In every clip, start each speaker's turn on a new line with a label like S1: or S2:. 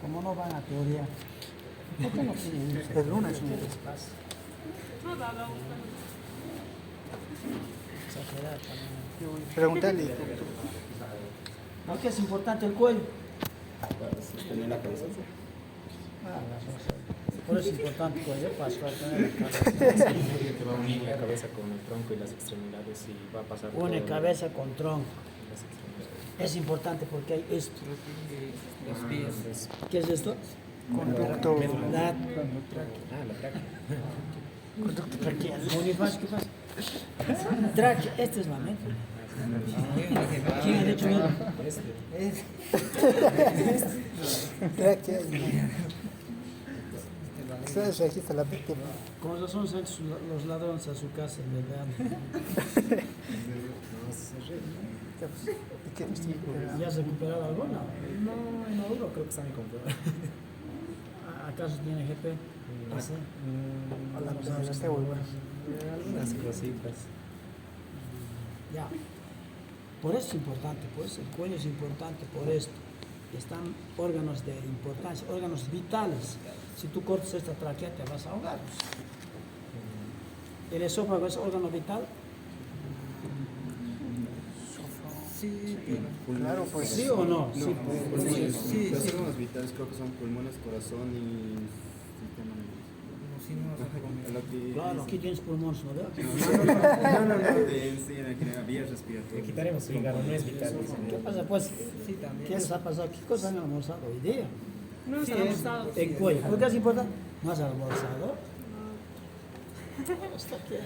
S1: como no van a teoría, ¿por qué no tienen el lunes un espacio? Exagerar también.
S2: Pregúntale.
S1: ¿Por qué es importante el cuello?
S3: Para sostener la cabeza.
S1: Por eso es importante el cuello, para sostener la cabeza.
S3: Que va a unir la cabeza con el tronco y las extremidades y va a pasar.
S1: Une
S3: todo
S1: cabeza con tronco.
S3: las extremidades.
S1: Es importante porque hay esto.
S4: Los pies.
S1: ¿Qué es esto?
S2: Conducto.
S1: La
S3: Ah, la tráquea.
S1: conducto traqueal. Muy fácil, ¿qué pasa? Tráquea, esta es la médula. ¿Quién ha dicho eso?
S2: Tráquea. Eso registra la víctima.
S1: Con razón salen los ladrones a su casa en el verano. ¿Ya has recuperado alguna?
S3: No, en Maduro creo que está mi computadora.
S1: ¿Acaso tiene GP? Ah, sí.
S2: Hablando de las
S3: Algunas cositas.
S1: Ya. Por eso es importante, pues el cuello es importante por esto. Están órganos de importancia, órganos vitales. Si tú cortas esta tráquea te vas a ahogar. ¿El esófago es órgano vital?
S4: Sí,
S2: Claro, pues.
S1: ¿Sí o no? Sí,
S3: Pulmones.
S4: sí,
S3: Los
S4: sí.
S3: órganos vitales creo que son pulmones, corazón y sistema nervioso. Lo que
S1: Claro, aquí tienes pulmones, ¿no veo?
S3: sí, en la vía respiratoria.
S5: Quitaremos el hígado, no es vital.
S1: ¿Qué pasa pues?
S4: Sí, también.
S1: ¿Qué les ha pasado? ¿Qué cosas han almorzado hoy día?
S4: No,
S1: Sí,
S4: está almorzado.
S1: en cuello. ¿Por qué es importante? ¿No has almorzado?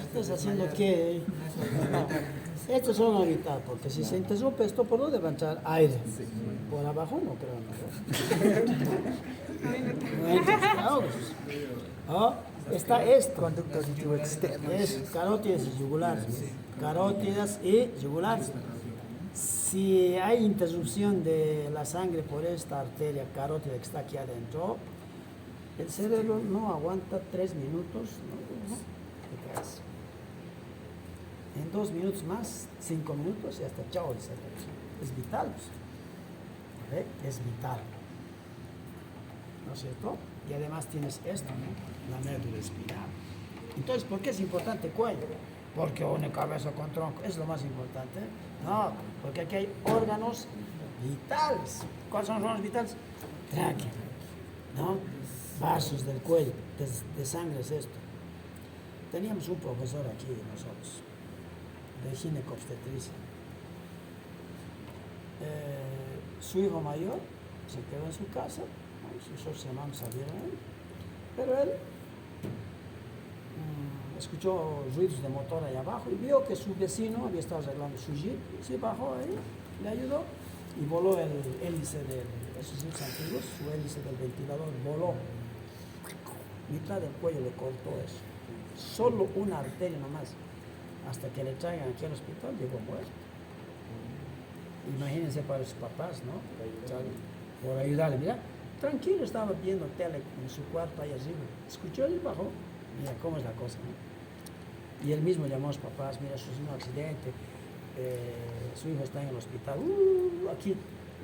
S1: ¿Estás haciendo qué? No. Esto es solo vital, porque si se interrumpe esto, ¿por dónde va a entrar aire? Por abajo no creo, ¿no? No entra, claro. Ah, está esto.
S2: Conducto auditivo externo.
S1: Es carótidas y yugulares. Carótidas y yugulares. Si hay interrupción de la sangre por esta arteria carótida que está aquí adentro, el cerebro no aguanta 3 minutos, ¿no? Te caes. En 2 minutos más, 5 minutos y hasta chao el cerebro. Es vital. ¿Ve? Es vital. ¿No es cierto? Y además tienes esto, ¿no? La médula espinal. Entonces, ¿por qué es importante el cuello? Porque une cabeza con tronco. ¿Es lo más importante? No, porque aquí hay órganos vitales. ¿Cuáles son los órganos vitales? Tráquea, ¿no? Vasos del cuello, de sangre es esto. Teníamos un profesor aquí nosotros, de ginecobstetricia. Su hijo mayor se quedó en su casa, ¿no? Sus hermanos salieron, pero él escuchó ruidos de motor allá abajo y vio que su vecino había estado arreglando su jeep, se bajó ahí, le ayudó y voló el hélice de esos jeeps antiguos, su hélice del ventilador voló. Mitad del cuello le cortó eso. Solo una arteria nomás. Hasta que le traigan aquí al hospital, llegó muerto. Imagínense para sus papás, ¿no? Por ayudarle. Mira, tranquilo, estaba viendo tele en su cuarto ahí arriba. Escuchó y bajó. Mira cómo es la cosa, ¿no? Y él mismo llamó a sus papás, mira, sucedió un accidente, su hijo está en el hospital, aquí, el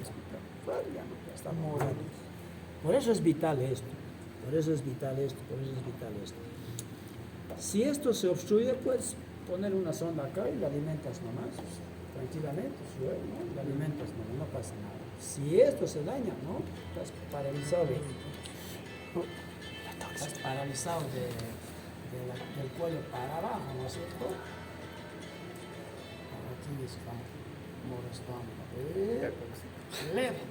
S1: hospital, ya no, ya está muriendo. Por eso es vital esto, por eso es vital esto, por eso es vital esto. Si esto se obstruye, puedes poner una sonda acá y la alimentas nomás, tranquilamente, ¿no? La alimentas, no pasa nada. Si esto se daña, ¿no? Estás paralizado del cuello para abajo, ¿no es cierto? Aquí está molestando. Leve.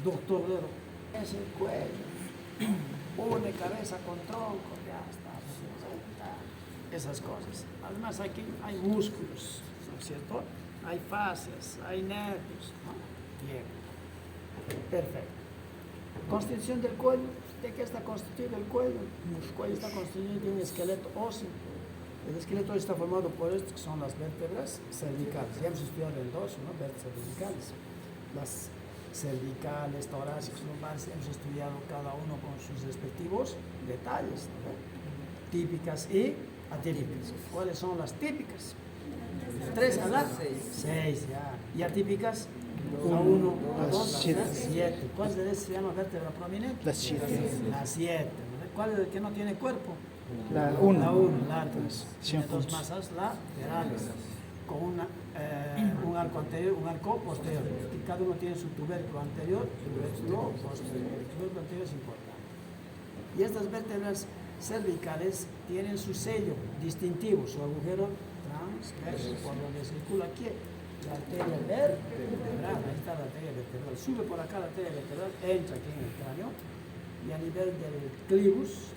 S1: Doctor Lero, es el cuello. Une cabeza con tronco, ya está. Esas cosas. Además hay músculos, ¿no es cierto? Hay fascias, hay nervios, ¿no? Bien. Perfecto. Constitución del cuello. ¿De qué está constituido el cuello? El cuello está constituido de un esqueleto óseo. El esqueleto está formado por esto, que son las vértebras cervicales. Ya hemos estudiado el dorso, ¿no? Vértebras cervicales. Las cervicales, torácicas, lumbares, hemos estudiado cada uno con sus respectivos detalles, ¿no? Típicas y atípicas. ¿Cuáles son las típicas? 3 a la 6, ya. ¿Y atípicas? La 1, la
S2: La
S1: 2, la
S2: siete.
S1: 3, 7. ¿Cuál de esas se llama vértebra prominente?
S2: La 7.
S1: La 7. ¿Cuál es el que no tiene cuerpo?
S2: La
S1: La
S2: 1.
S1: 1, larga.
S2: Cien
S1: Tiene dos
S2: puntos.
S1: masas laterales con un arco anterior, un arco posterior. Y cada uno tiene su tubérculo anterior y tubérculo posterior. El tubérculo anterior es importante. Y estas vértebras cervicales tienen su sello distintivo, su agujero transverso, por donde circula aquí la arteria vertebral. Ahí está la arteria vertebral. Sube por acá la arteria vertebral, entra aquí en el cráneo y a nivel del clivus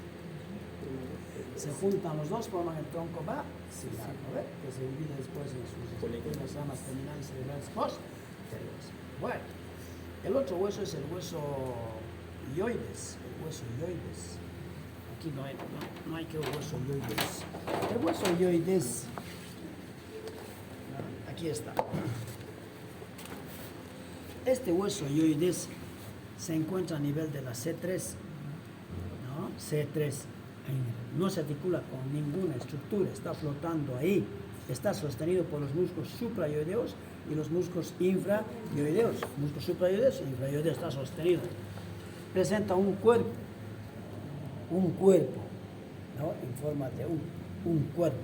S1: se juntan los dos, forman el tronco basilar, ¿no ve? Que se divide después en sus respectivas ramas terminales cerebrales posteriores. Bueno, el otro hueso es el hueso ioides, el hueso ioides. Aquí no hay que hueso ioides. El hueso ioides, aquí está. Este hueso ioides se encuentra a nivel de la C3, ¿no? C3. No se articula con ninguna estructura, está flotando ahí. Está sostenido por los músculos suprayoideos y los músculos infrayoideos. Músculos suprayoideos e infrayoideos está sostenido. Presenta un cuerpo, ¿no? En forma de un cuerpo.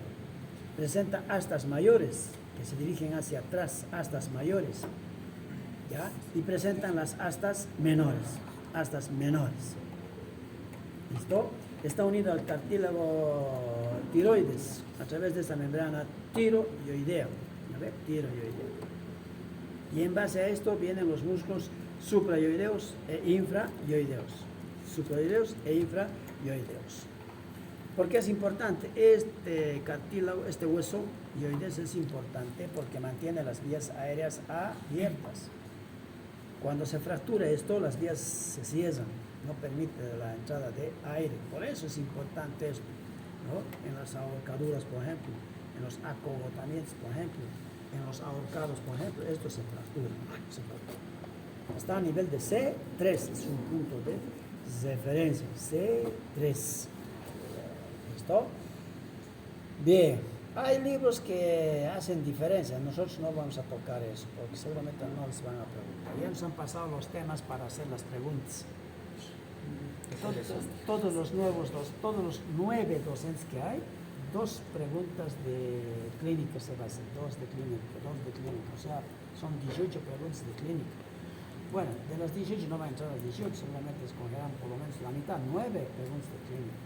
S1: Presenta astas mayores que se dirigen hacia atrás, astas mayores, ¿ya? Y presentan las astas menores, ¿listo? Está unido al cartílago tiroides a través de esta membrana tiroidea, y en base a esto vienen los músculos suprayoideos e infrayoideos. ¿Por qué es importante? Este cartílago, este hueso ioides es importante porque mantiene las vías aéreas abiertas. Cuando se fractura esto, las vías se cierran, no permite la entrada de aire. Por eso es importante esto, ¿no? En las ahorcaduras, por ejemplo, en los acogotamientos, por ejemplo, en los ahorcados, por ejemplo, esto se fractura. Está a nivel de C3, es un punto de referencia, C3. ¿Listo? Bien, hay libros que hacen diferencia, nosotros no vamos a tocar eso, porque seguramente no les van a preguntar. Ya nos han pasado los temas para hacer las preguntas. Todos los 9 docentes que hay, 2 preguntas de clínica se va a hacer, 2 de clínica, o sea, son 18 preguntas de clínica. Bueno, de las 18 no va a entrar a 18, seguramente escogerán por lo menos la mitad, 9 preguntas de clínica.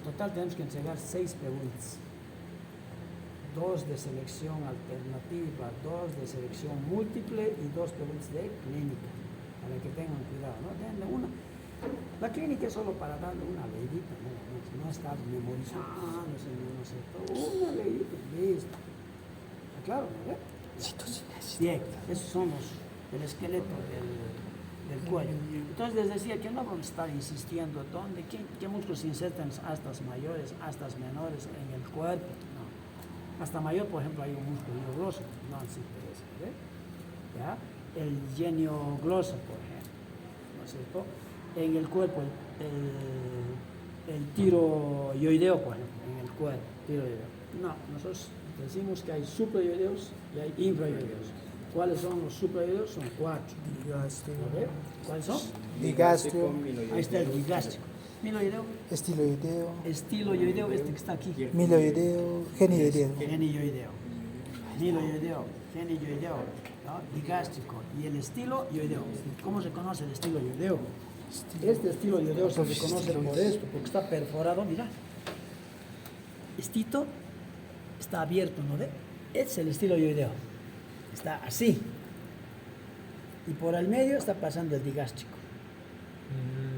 S1: En total tenemos que entregar 6 preguntas. 2 de selección alternativa, 2 de selección múltiple y 2 preguntas de clínica, para que tengan cuidado, ¿no? Denle una. La clínica es solo para darle una leidita, no estar memorizando, no sé, una leidita, listo. ¿Claro? ¿No? Bien, esos son el esqueleto del cuello. Entonces les decía que no vamos a estar insistiendo dónde, qué músculos se insertan astas mayores, astas menores en el cuerpo. No. Hasta mayor, por ejemplo, hay un músculo gloso, no existe ese, ¿ve? ¿Ya? El genioglosas, por ejemplo, ¿no es cierto? En el cuerpo, el tiroideo, por ejemplo, en el cuerpo, tiroideo. No, nosotros decimos que hay suprayoideos y hay infrayoideos. ¿Cuáles son los suprayoideos? Son 4. ¿Cuáles son?
S2: Digastrio,
S1: Ahí está el digástrico. Miloideo,
S2: estiloideo,
S1: estiloyoideo, este que está aquí.
S2: miloideo, genioideo.
S1: Genioideo. Miloideo, genioideo, ¿no? Digástrico. Y el estiloyoideo. ¿Cómo se conoce el estiloyoideo? Este estiloyoideo se reconoce por esto, porque está perforado, mira. Estito está abierto, ¿no ve? Este es el estiloyoideo. Está así. Y por el medio está pasando el digástrico.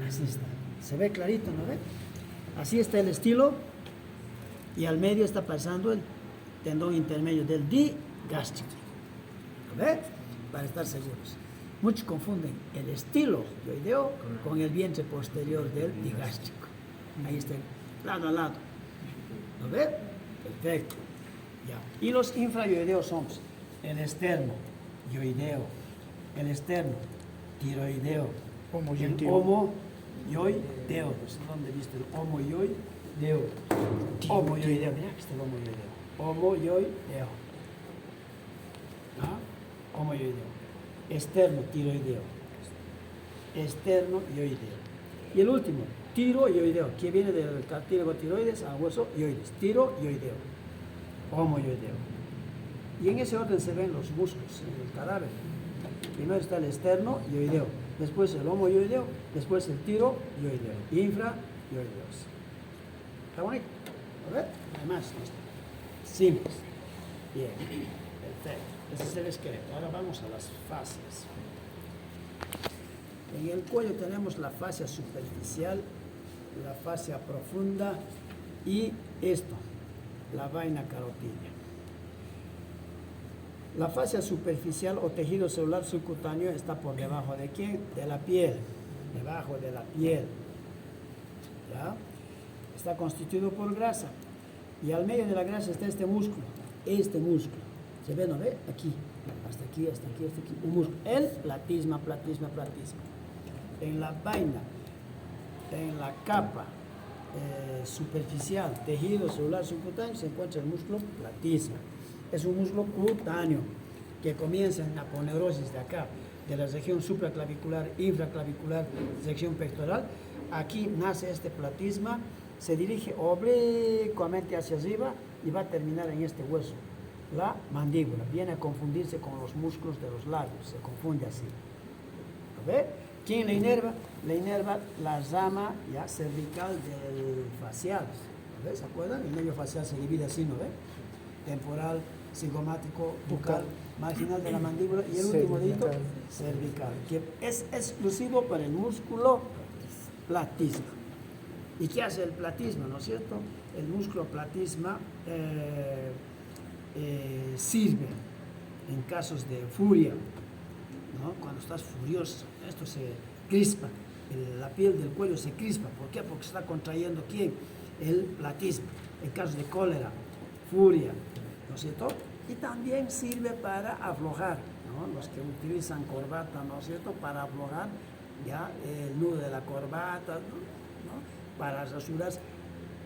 S1: Así está. Se ve clarito, ¿no ve? Así está el estilo. Y al medio está pasando el tendón intermedio del digástrico. ¿Lo ve? Para estar seguros. Muchos confunden el estiloyoideo con el vientre posterior del digástrico. Ahí está, lado a lado. ¿Lo ve? Perfecto. Ya. Y los infrayoideos son el externo yoideo, el externo tiroideo, el homoyoideo. No sé dónde viste el homoyoideo. Homoyoideo, mira que está el homoyoideo. Homoyoideo. ¿Ah? homoioideo. Externo, tiroideo. Externo, ioideo. Y el último, tiroioideo, que viene del cartílago tiroides al hueso ioides. Tiroioideo, homoioideo. Y en ese orden se ven los músculos en el cadáver. Primero está el externo ioideo, después el homoioideo, después el tiroioideo, infraioideos. ¿Está bonito? A ver, además, simples. Bien, perfecto. Ese es el esqueleto. Ahora vamos a las fascias. En el cuello tenemos la fascia superficial, la fascia profunda y esto, la vaina carotidia. La fascia superficial o tejido celular subcutáneo está por debajo de ¿quién? De la piel, debajo de la piel. ¿Ya? Está constituido por grasa y al medio de la grasa está este músculo. ¿Se ve, no ve? Aquí, hasta aquí, hasta aquí, hasta aquí. Un músculo. El platisma. En la vaina, en la capa superficial, tejido celular subcutáneo, se encuentra el músculo platisma. Es un músculo cutáneo que comienza en la aponeurosis de acá, de la región supraclavicular, infraclavicular, sección pectoral. Aquí nace este platisma, se dirige oblicuamente hacia arriba y va a terminar en este hueso, la mandíbula. Viene a confundirse con los músculos de los labios, se confunde así. ¿Lo ve? ¿Quién le inerva? Le inerva la rama ya cervical del facial. ¿Lo ve? ¿Se acuerdan? El nervio facial se divide así, ¿no ve? Temporal, cigomático, bucal, marginal de la mandíbula y el último dedito, cervical, que es exclusivo para el músculo platisma. ¿Y qué hace el platisma, no es cierto? El músculo platisma sirve en casos de furia, ¿no? Cuando estás furioso, esto se crispa, la piel del cuello se crispa. ¿Por qué? Porque se está contrayendo ¿quién? El platisma. En casos de cólera, furia, ¿no es cierto? Y también sirve para aflojar, ¿no? Los que utilizan corbata, ¿no es cierto? Para aflojar ya el nudo de la corbata, ¿no? Para rasurarse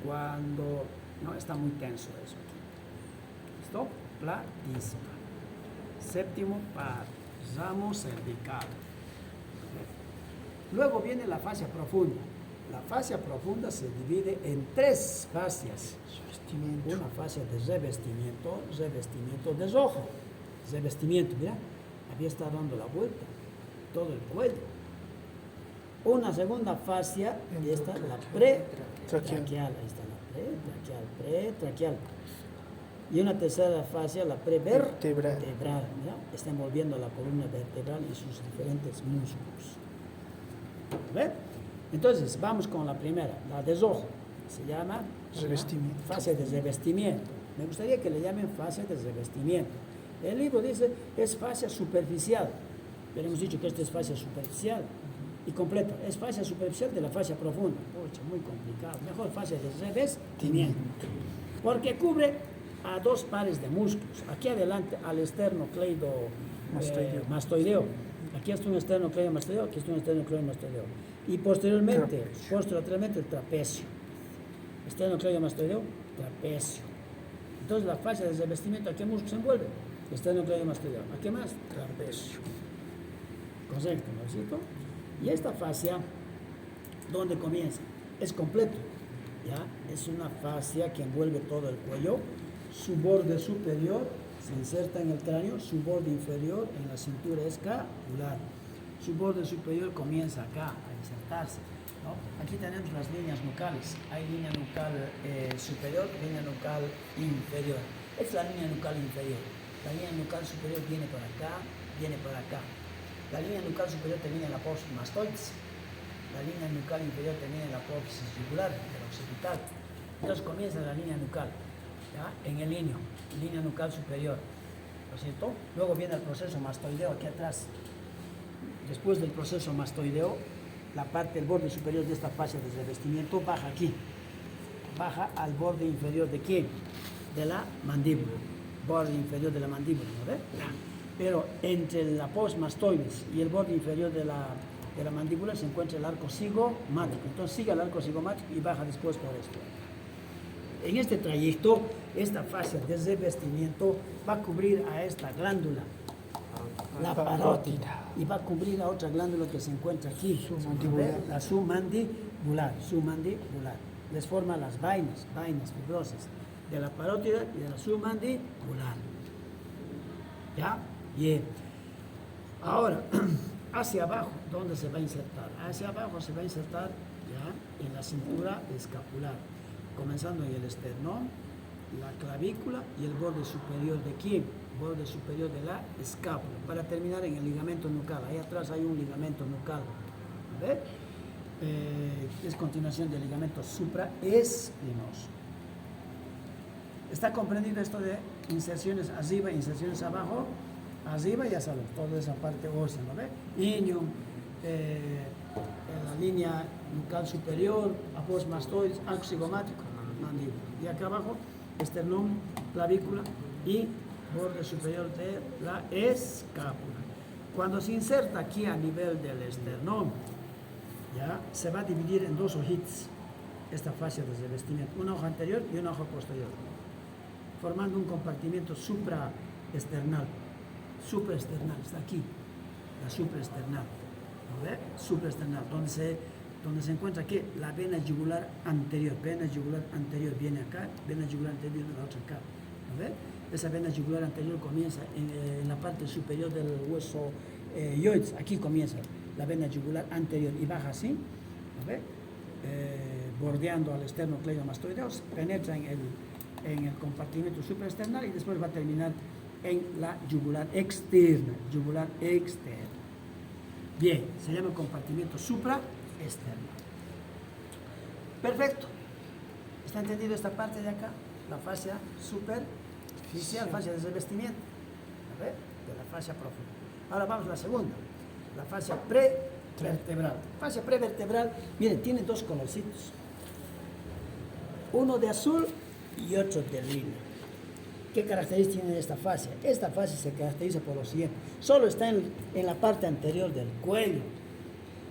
S1: cuando no está muy tenso eso. ¿Listo? Platisma. Séptimo par, ramo cervical. Luego viene la fascia profunda. La fascia profunda se divide en tres fascias. Una fascia de revestimiento de rojo. Revestimiento, mira, había estado dando la vuelta, todo el cuello. Una segunda fascia, y esta la pretraqueal, ahí está la pretraqueal. Y una tercera fascia, la prevertebral, ¿ya? Está envolviendo la columna vertebral y sus diferentes músculos. ¿Ve? Entonces, vamos con la primera, la de rojo. Se llama fascia de revestimiento. Me gustaría que le llamen fascia de revestimiento. El libro dice es fascia superficial. Pero hemos dicho que esto es fascia superficial y completa. Es fascia superficial de la fascia profunda. Pucha, muy complicado. Mejor fascia de revestimiento. Porque cubre a dos pares de músculos. Aquí adelante al esternocleido mastoideo. Aquí está un esternocleido mastoideo, aquí está un esternocleido mastoideo. Y posteriormente, posterolateralmente el trapecio. Esternocleido mastoideo, trapecio. Entonces la fascia de revestimiento, ¿a qué músculo se envuelve? Esternocleido mastoideo. ¿A qué más? Trapecio. Correcto, ¿no es cierto? Y esta fascia, ¿dónde comienza? Es completo, ¿ya? Es una fascia que envuelve todo el cuello. Su borde superior se inserta en el cráneo, su borde inferior en la cintura escapular. Su borde superior comienza acá a insertarse, ¿no? Aquí tenemos las líneas nucales. Hay línea nucal superior, línea nucal inferior. Es la línea nucal inferior. La línea nucal superior viene para acá, viene para acá. La línea nucal superior termina en la apófisis mastoides. La línea nucal inferior termina en la apófisis jugular, del occipital. Entonces comienza la línea nucal, ¿ya? En el línea nucal superior, ¿no es cierto? Luego viene el proceso mastoideo aquí atrás. Después del proceso mastoideo, la parte del borde superior de esta fascia de revestimiento baja aquí. Baja al borde inferior de ¿quién? De la mandíbula. Borde inferior de la mandíbula, ¿no ves? Pero entre la postmastoides y el borde inferior de la mandíbula se encuentra el arco cigomático. Entonces sigue el arco cigomático y baja después por esto. En este trayecto, esta fascia de revestimiento va a cubrir a esta glándula la parótida. Y va a cubrir la otra glándula que se encuentra aquí.
S2: Submandibular.
S1: ¿Ve? La submandibular. Les forma las vainas fibrosas de la parótida y de la submandibular. ¿Ya? Bien. Ahora, hacia abajo, ¿dónde se va a insertar? Hacia abajo se va a insertar ya en la cintura escapular, comenzando en el esternón, la clavícula y el borde superior de quién, borde superior de la escápula, para terminar en el ligamento nucal. Ahí atrás hay un ligamento nucal, ¿ve? Es continuación del ligamento supraespinoso. ¿Está comprendido esto de inserciones arriba, inserciones abajo? Arriba ya sabes, toda esa parte ósea, ¿no ve? Ilium, en la línea nucal superior, apósmastoides, arco cigomático, mandíbula. Y acá abajo, esternón, clavícula y borde superior de la escápula. Cuando se inserta aquí a nivel del esternón, ya se va a dividir en dos hojitas esta fascia de revestimiento, una hoja anterior y una hoja posterior, formando un compartimiento supraesternal. Supraesternal, está aquí, la supraesternal, ¿no ve? Supraesternal, donde se encuentra aquí la vena yugular anterior viene acá, vena yugular anterior viene la otra acá, ¿no ve? Esa vena yugular anterior comienza en la parte superior del hueso yoides, aquí comienza la vena yugular anterior y baja así, ¿no ve? Bordeando al esternocleidomastoideos, penetra en el compartimento supraesternal y después va a terminar en la yugular externa, Bien, se llama compartimento supraesternal. Perfecto. ¿Está entendido esta parte de acá? La fascia superficial, fascia de revestimiento, ¿a ver? De la fascia profunda. Ahora vamos a la segunda, la fascia prevertebral. Fascia prevertebral, miren, tiene dos colorcitos, uno de azul y otro de lila. ¿Qué características tiene esta fascia? Esta fascia se caracteriza por lo siguiente. Solo está en la parte anterior del cuello.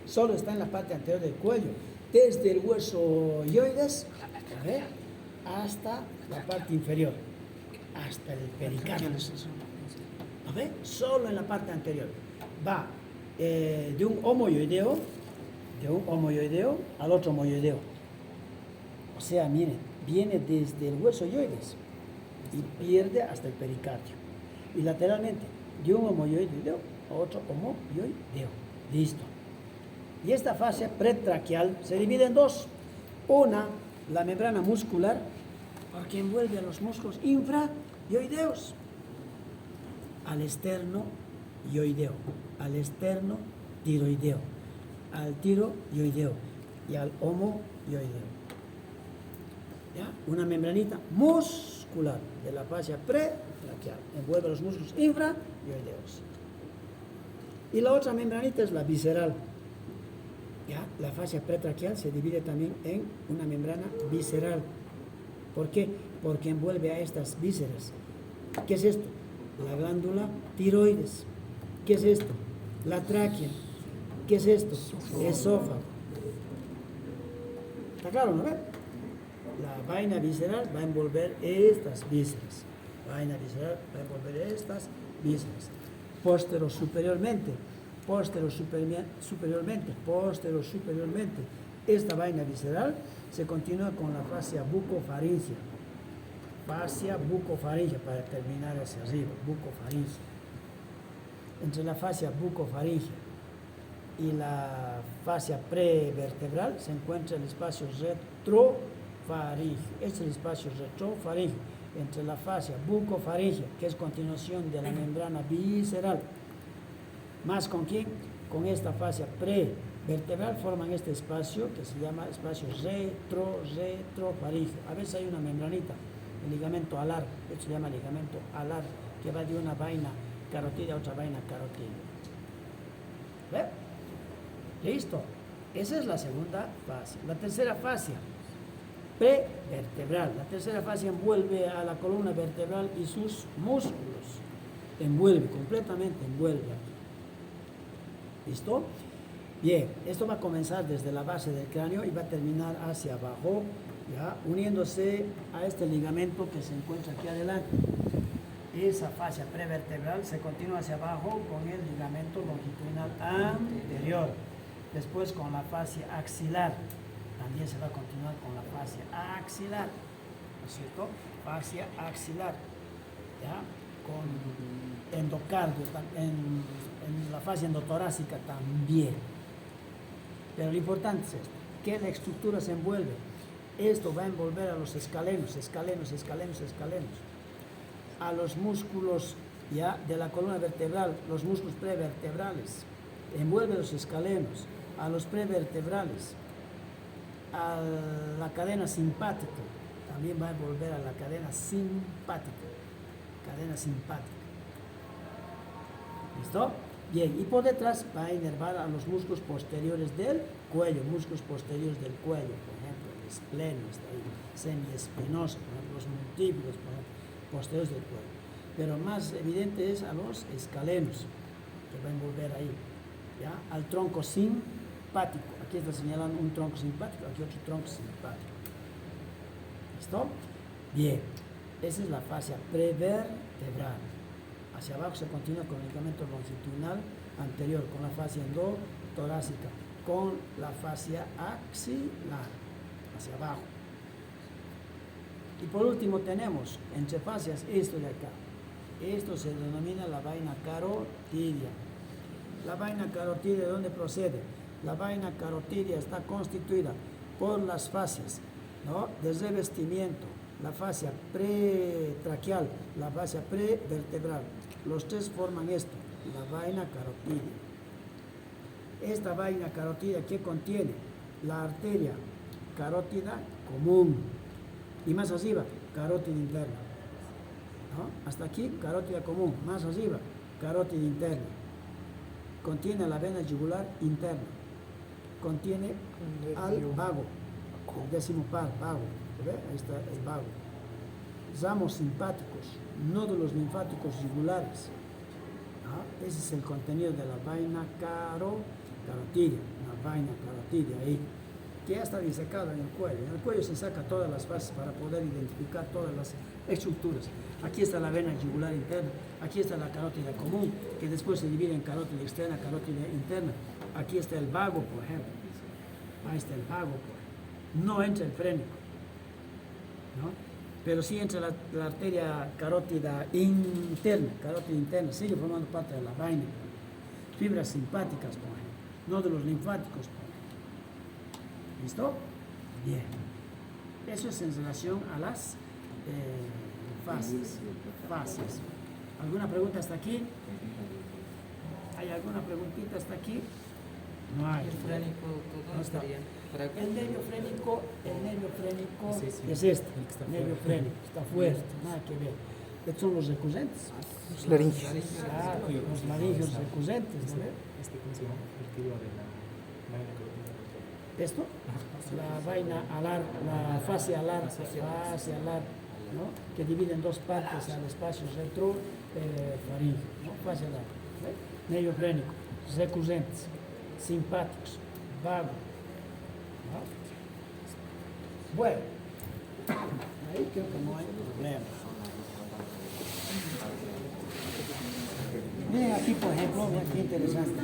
S1: Solo está en la parte anterior del cuello. Desde el hueso ioides, a ver, hasta la parte inferior. Hasta el pericardio. A ver, solo en la parte anterior. Va de un homoioideo al otro homoioideo. O sea, miren, viene desde el hueso ioides y pierde hasta el pericardio. Y lateralmente, de un homoioideo a otro homoioideo. Listo. Y esta fascia pretraquial se divide en dos. Una, la membrana muscular, porque envuelve a los músculos infraioideos, al esternoioideo, al esternotiroideo, al tiroioideo y al homoioideo. ¿Ya? Una membranita muscular de la fascia pretraquial, envuelve a los músculos infraioideos. Y la otra membranita es la visceral. ¿Ya? La fascia pretraquial se divide también en una membrana visceral. ¿Por qué? Porque envuelve a estas vísceras. ¿Qué es esto? La glándula tiroides. ¿Qué es esto? La tráquea. ¿Qué es esto? Esófago. ¿Está claro, no? La vaina visceral va a envolver estas vísceras. Vaina visceral va a envolver estas vísceras. Posteriormente, esta vaina visceral se continúa con la fascia bucofaringea. Fascia bucofaringea, para terminar hacia arriba, bucofaringea. Entre la fascia bucofaringea y la fascia prevertebral se encuentra el espacio retrofaringeo. Este es el espacio retrofaringeo entre la fascia bucofaringea, que es continuación de la membrana visceral, más con quién, con esta fascia prevertebral forman este espacio que se llama espacio retrofaringeo. A veces hay una membranita, el ligamento alar, esto se llama ligamento alar, que va de una vaina carotídea a otra vaina carotídea. ¿Ve? Listo. Esa es la segunda fascia. La tercera fascia, prevertebral. La tercera fascia envuelve a la columna vertebral y sus músculos. Envuelve, completamente envuelve aquí. ¿Listo? Bien, esto va a comenzar desde la base del cráneo y va a terminar hacia abajo, ¿ya? Uniéndose a este ligamento que se encuentra aquí adelante. esa fascia prevertebral se continúa hacia abajo con el ligamento longitudinal anterior. Después con la fascia axilar. También se va a continuar con la fascia axilar. ¿No es cierto? Fascia axilar. ¿Ya? Con endocardio, en la fascia endotorácica también. Pero lo importante es esto, que la estructura se envuelve. Esto va a envolver a los escalenos, a los músculos ya de la columna vertebral, los músculos prevertebrales, envuelve los escalenos, a los prevertebrales, a la cadena simpática, también va a envolver a la cadena simpática. ¿Listo? Bien, y por detrás va a inervar a los músculos posteriores del cuello, por ejemplo, el espleno, está ahí, semiespinoso, por ejemplo, los multíplicos, por ejemplo, posteriores del cuello. Pero más evidente es a los escalenos, que va a envolver ahí, ¿ya? Al tronco simpático. Aquí está señalando un tronco simpático, aquí otro tronco simpático. ¿Listo? Bien, esa es la fascia prevertebral. Hacia abajo se continúa con el ligamento longitudinal anterior, con la fascia endotorácica, con la fascia axilar, hacia abajo. Y por último tenemos entre fascias esto de acá. Esto se denomina la vaina carotidia. La vaina carotidia, ¿de dónde procede? La vaina carotidia está constituida por las fascias, ¿no?, de revestimiento, la fascia pretraquial, la fascia prevertebral. Los tres forman esto, la vaina carotidia. Esta vaina carotidia, ¿qué contiene? La arteria carótida común. Y más arriba, carótida interna. ¿No? Hasta aquí, carótida común. Más arriba, carótida interna. Contiene la vena yugular interna. Contiene al vago, el décimo par, vago. ¿Ve? Ahí está el vago. Ramos simpáticos, nódulos linfáticos yugulares. ¿No? Ese es el contenido de la vaina carotidia, una vaina carotidia ahí, que ya está disecada en el cuello. En el cuello se saca todas las fases para poder identificar todas las estructuras. Aquí está la vena yugular interna, aquí está la carótida común, que después se divide en carótida externa, carótida interna. Aquí está el vago, por ejemplo. Ahí está el vago, por ejemplo. No entra el frénico, ¿no? Pero sí entra la arteria carótida interna, sigue formando parte de la vaina. Fibras simpáticas, por ejemplo, nódulos linfáticos, por ejemplo. ¿Listo? Bien. Eso es en relación a las fases. ¿Alguna pregunta hasta aquí? ¿Hay alguna preguntita hasta aquí? No hay.
S4: El frénico, todo
S1: No está.
S4: estaría para acá.
S1: El nervio frénico es este, el nervio frénico, está fuerte, nada que ver. Estos son los recurrentes.
S2: Los laringios.
S1: Claro, los laringios recurrentes, ¿no ve?
S3: ¿Cómo se llama? El que iba de la vaina carotidia.
S1: Esto, la vaina alar, la fase alar, ¿no? Que divide en dos partes al espacio retrofaríngeo, ¿no? Fase alar, ¿ve? Nervio frénico, recurrentes, simpáticos, vago, ¿no? Bueno, ahí creo que no hay problema. Miren aquí, por ejemplo, miren qué interesante.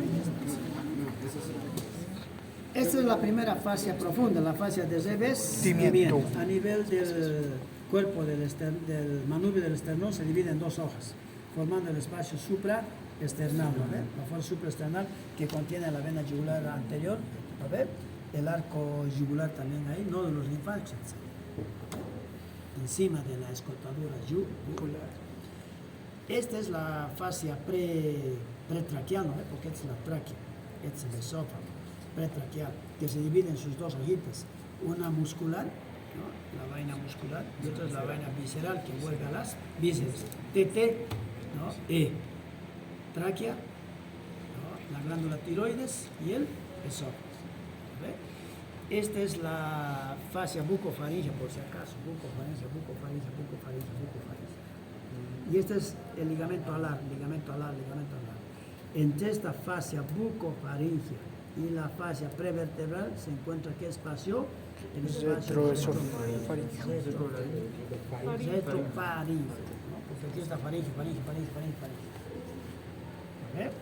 S1: Esta es la primera fascia profunda, la fascia de revestimiento. A nivel del cuerpo del manubrio del esternón se divide en dos hojas, formando el espacio supraesternal, ¿no ve? La fascia supraesternal que contiene la vena yugular anterior, ¿no ve? El arco yugular también ahí, nódulos linfáticos, encima de la escotadura yugular. Esta es la fascia pretraquial, ¿no? Porque esta es la tráquea, este es el esófago, pretraquial, que se divide en sus dos hojitas, una muscular, ¿no? La vaina muscular, y otra es la vaina visceral, que envuelve a las vísceras, TT, ¿no? Tráquea, ¿no? La glándula tiroides y el esófago. ¿Ve? Esta es la fascia bucofaringea, por si acaso, bucofaringea. Y este es el ligamento alar. Entre esta fascia bucofaringea y la fascia prevertebral se encuentra ¿qué espacio? El espacio retrofaríngeo, ¿no? Porque Aquí está faringe. ¿Ok?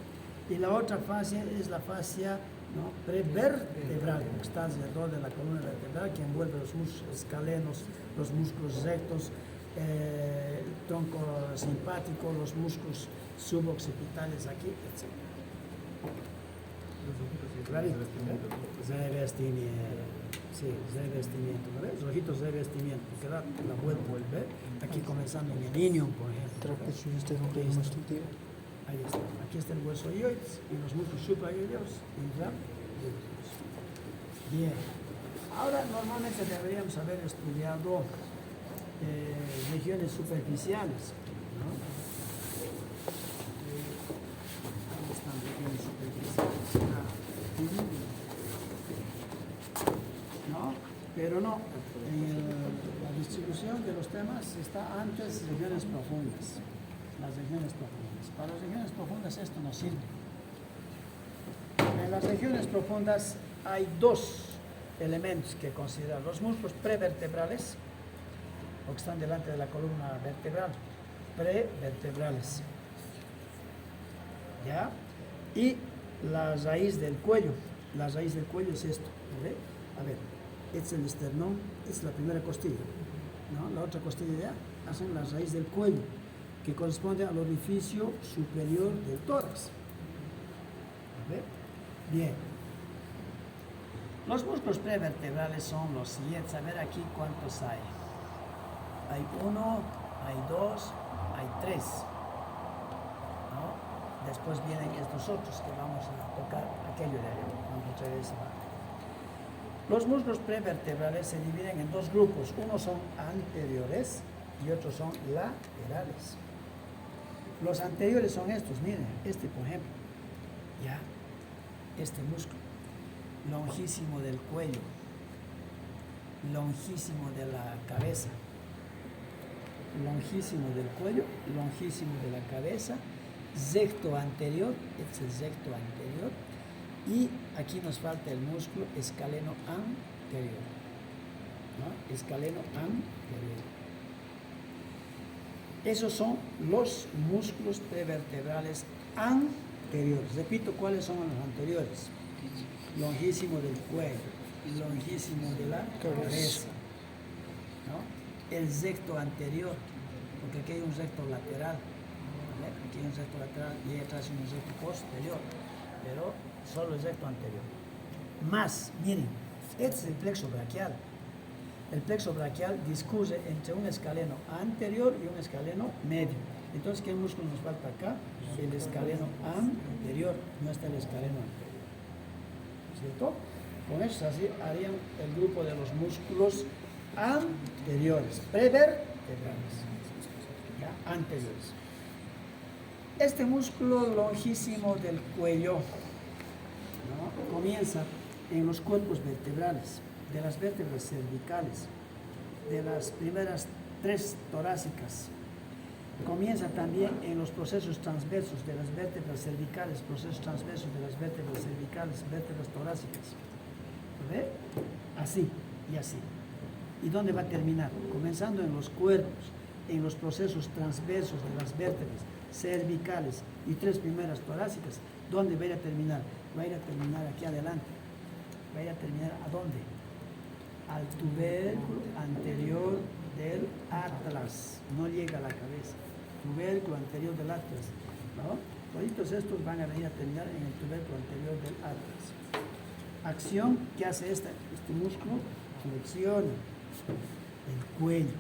S1: Y la otra fascia es la fascia, ¿no?, prevertebral, que está alrededor de la columna vertebral, que envuelve los músculos escalenos, los músculos rectos, el tronco simpático, los músculos suboccipitales aquí, etc. Revestimiento. Sí, revestimiento, ¿no ves? Ojitos de revestimiento, porque la vuelve. Aquí comenzando en el ilium, por ejemplo.
S2: Trapecio interno-reconstructivo.
S1: Ahí está. Aquí está el hueso ioides y los músculos suprailioides. Bien. Ahora, normalmente deberíamos haber estudiado regiones superficiales, ¿no? Ahí están regiones superficiales. ¿No? Pero no. En la distribución de los temas está antes regiones profundas. Las regiones profundas. Para las regiones profundas esto no sirve. En las regiones profundas hay dos elementos que considerar. Los músculos prevertebrales, o que están delante de la columna vertebral, prevertebrales. ¿Ya? Y la raíz del cuello. La raíz del cuello es esto. ¿Ve? A ver, este es el esternón, esta es la primera costilla, ¿no? La otra costilla ya hacen la raíz del cuello, que corresponde al orificio superior del tórax. ¿Ve? Bien. Los músculos prevertebrales son los siguientes. A ver aquí cuántos hay. Hay 1, hay 2, hay 3. ¿No? Después vienen estos otros que vamos a tocar aquello de allá. Vamos a traer ese parte. Los músculos prevertebrales se dividen en dos grupos. Unos son anteriores y otros son laterales. Los anteriores son estos, miren, este por ejemplo. Ya, este músculo. Longísimo del cuello. Longísimo de la cabeza. Longísimo del cuello, longísimo de la cabeza. Recto anterior, este es el recto anterior. Y aquí nos falta el músculo escaleno anterior, ¿no? Escaleno anterior. Esos son los músculos prevertebrales anteriores. Repito, ¿cuáles son los anteriores? Longísimo del cuello, longísimo de la cabeza, ¿no? El recto anterior, porque aquí hay un recto lateral, ¿vale? Aquí hay un recto lateral y ahí atrás hay un recto posterior, pero solo el recto anterior. Más, miren, este es el plexo braquial. El plexo braquial discurre entre un escaleno anterior y un escaleno medio. Entonces, ¿qué músculo nos falta acá? El escaleno anterior, no está el escaleno anterior. ¿Cierto? Con eso así harían el grupo de los músculos anteriores, prevertebrales, ¿ya? Anteriores. Este músculo longísimo del cuello, ¿no?, comienza en los cuerpos vertebrales, de las vértebras cervicales, de las primeras 3 torácicas. Comienza también en los procesos transversos de las vértebras cervicales, procesos transversos de las vértebras cervicales, vértebras torácicas. ¿Ve? Así y así. ¿Y dónde va a terminar? Comenzando en los cuerpos, en los procesos transversos de las vértebras cervicales y 3 primeras torácicas. ¿Dónde va a ir a terminar? Va a ir a terminar aquí adelante. Va a ir a terminar ¿a dónde? Al tubérculo anterior del atlas. No llega a la cabeza. Tubérculo anterior del atlas, ¿no? Todos estos van a venir a terminar en el tubérculo anterior del atlas. Acción que hace este músculo, flexiona el cuello,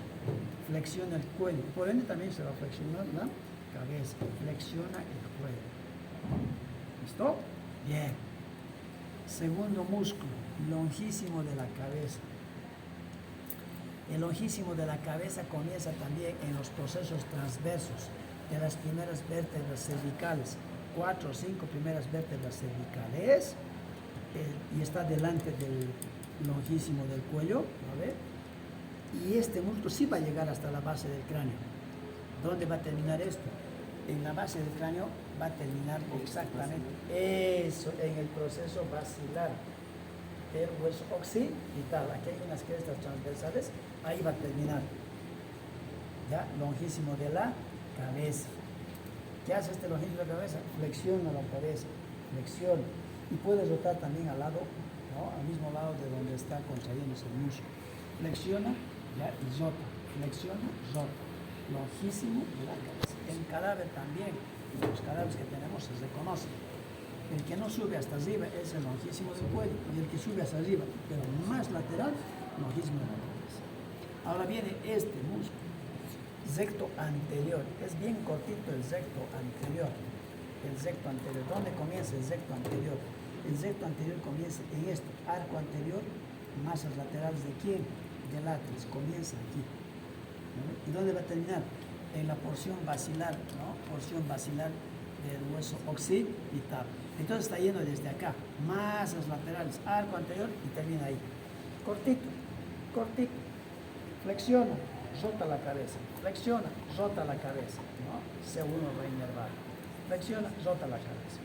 S1: flexiona el cuello. Por ende también se va a flexionar la cabeza, flexiona el cuello. ¿Listo? Bien. Segundo músculo, longísimo de la cabeza. El longísimo de la cabeza comienza también en los procesos transversos de las primeras vértebras cervicales, 4 o 5 primeras vértebras cervicales, y está delante del longísimo del cuello, ¿no ve? Y este músculo sí va a llegar hasta la base del cráneo. ¿Dónde va a terminar esto? En la base del cráneo va a terminar exactamente eso, en el proceso basilar del hueso occipital. Aquí hay unas crestas transversales, ahí va a terminar. ¿Ya? Longísimo de la cabeza. ¿Qué hace este longismo de la cabeza? Flexiona la cabeza, flexiona. Y puedes rotar también al lado, ¿no? Al mismo lado de donde está contrayéndose el músculo. Flexiona, ¿ya? Y rota. Flexiona, rota. Lonjísimo de la cabeza. El cadáver también, los cadáveres que tenemos se reconocen. El que no sube hasta arriba es el lonjísimo del cuello, y el que sube hacia arriba, pero más lateral, lonjísimo de la cabeza. Ahora viene este músculo, recto anterior. Es bien cortito el recto anterior. El recto anterior. ¿Dónde comienza el recto anterior? El recto anterior comienza en esto, arco anterior, masas laterales de quién? Del látex, comienza aquí. ¿No? ¿Y dónde va a terminar? En la porción basilar, ¿no? Porción basilar del hueso occipital. Entonces está yendo desde acá, masas laterales, arco anterior y termina ahí. Cortito, cortito. Flexiona, rota la cabeza. Flexiona, rota la cabeza, ¿no? Seguro reinervar. Flexiona, rota la cabeza.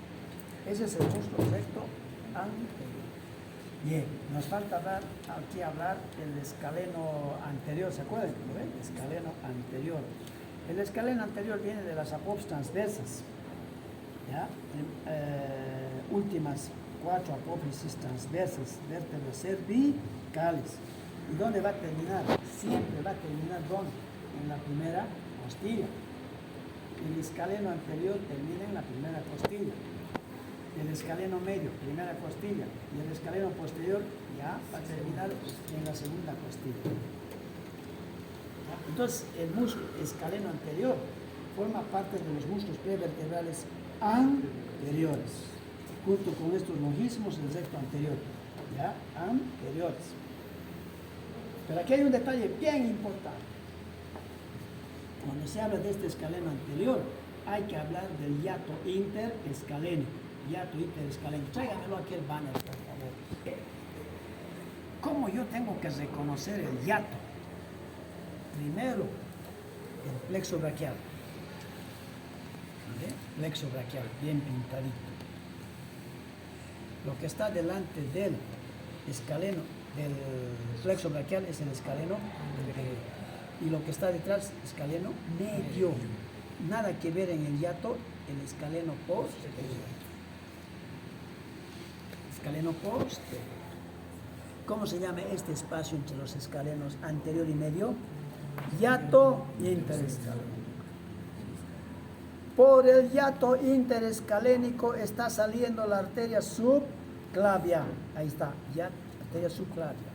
S1: Ese es el músculo recto anterior. Bien, nos falta hablar del escaleno anterior, ¿se acuerdan? ¿Lo ven? Escaleno anterior. El escaleno anterior viene de las apófisis transversas, ¿ya? Últimas 4 apófisis transversas, vértebras cervicales. ¿Y dónde va a terminar? Siempre va a terminar, ¿dónde? En la primera costilla. El escaleno anterior termina en la primera costilla. El escaleno medio, primera costilla. Y el escaleno posterior ya va a terminar en la segunda costilla. Entonces, el músculo escaleno anterior forma parte de los músculos prevertebrales anteriores, junto con estos lonjísimos del recto anterior, ¿ya? Anteriores. Pero aquí hay un detalle bien importante. Cuando se habla de este escaleno anterior, hay que hablar del hiato interescalénico. Hiato interescalénico. Tráigamelo aquí el banner, por favor. ¿Cómo yo tengo que reconocer el hiato? Primero, el plexo braquial. ¿Vale? Plexo braquial, bien pintadito. Lo que está delante del escaleno, del plexo braquial, es el escaleno anterior. Y lo que está detrás, escaleno medio. Nada que ver en el hiato, el escaleno posterior. Escaleno posterior. ¿Cómo se llama este espacio entre los escalenos anterior y medio? Hiato interescalénico. Por el hiato interescalénico está saliendo la arteria subclavia. Ahí está, ya, arteria subclavia.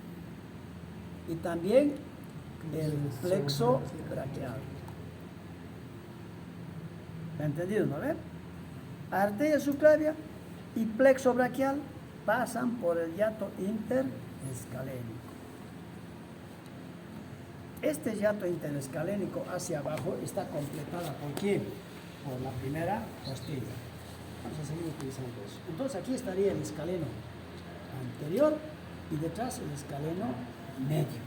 S1: Y también el plexo braquial. ¿Me ha entendido, no ven? Arteria subclavia y plexo braquial pasan por el hiato interescalénico. Este hiato interescalénico hacia abajo está completada ¿por quién? Por la primera costilla. Vamos a seguir utilizando eso. Entonces aquí estaría el escaleno anterior y detrás el escaleno medio.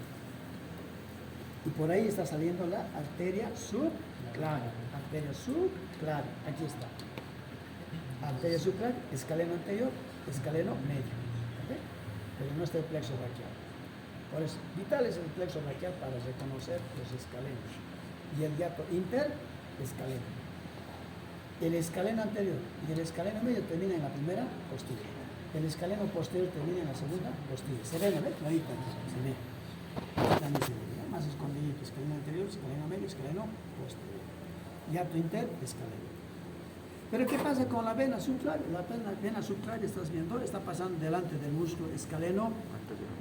S1: Y por ahí está saliendo la arteria subclavia. Arteria subclavia. Aquí está. Arteria subclavia, escaleno anterior, escaleno medio. ¿Okay? Pero no está el plexo braquial. Por eso, vital es el plexo braquial para reconocer los escalenos. Y el hiato interescaleno. El escaleno anterior y el escaleno medio terminan en la primera costilla. El escaleno posterior termina en la segunda costilla. ¿Se ve, no ve? No, ahí se ve. También se ve. Más escondidito. Escaleno anterior, escaleno medio, escaleno posterior. Hiato interescaleno. Pero ¿qué pasa con la vena subclavia? La vena subclavia, estás viendo, está pasando delante del músculo escaleno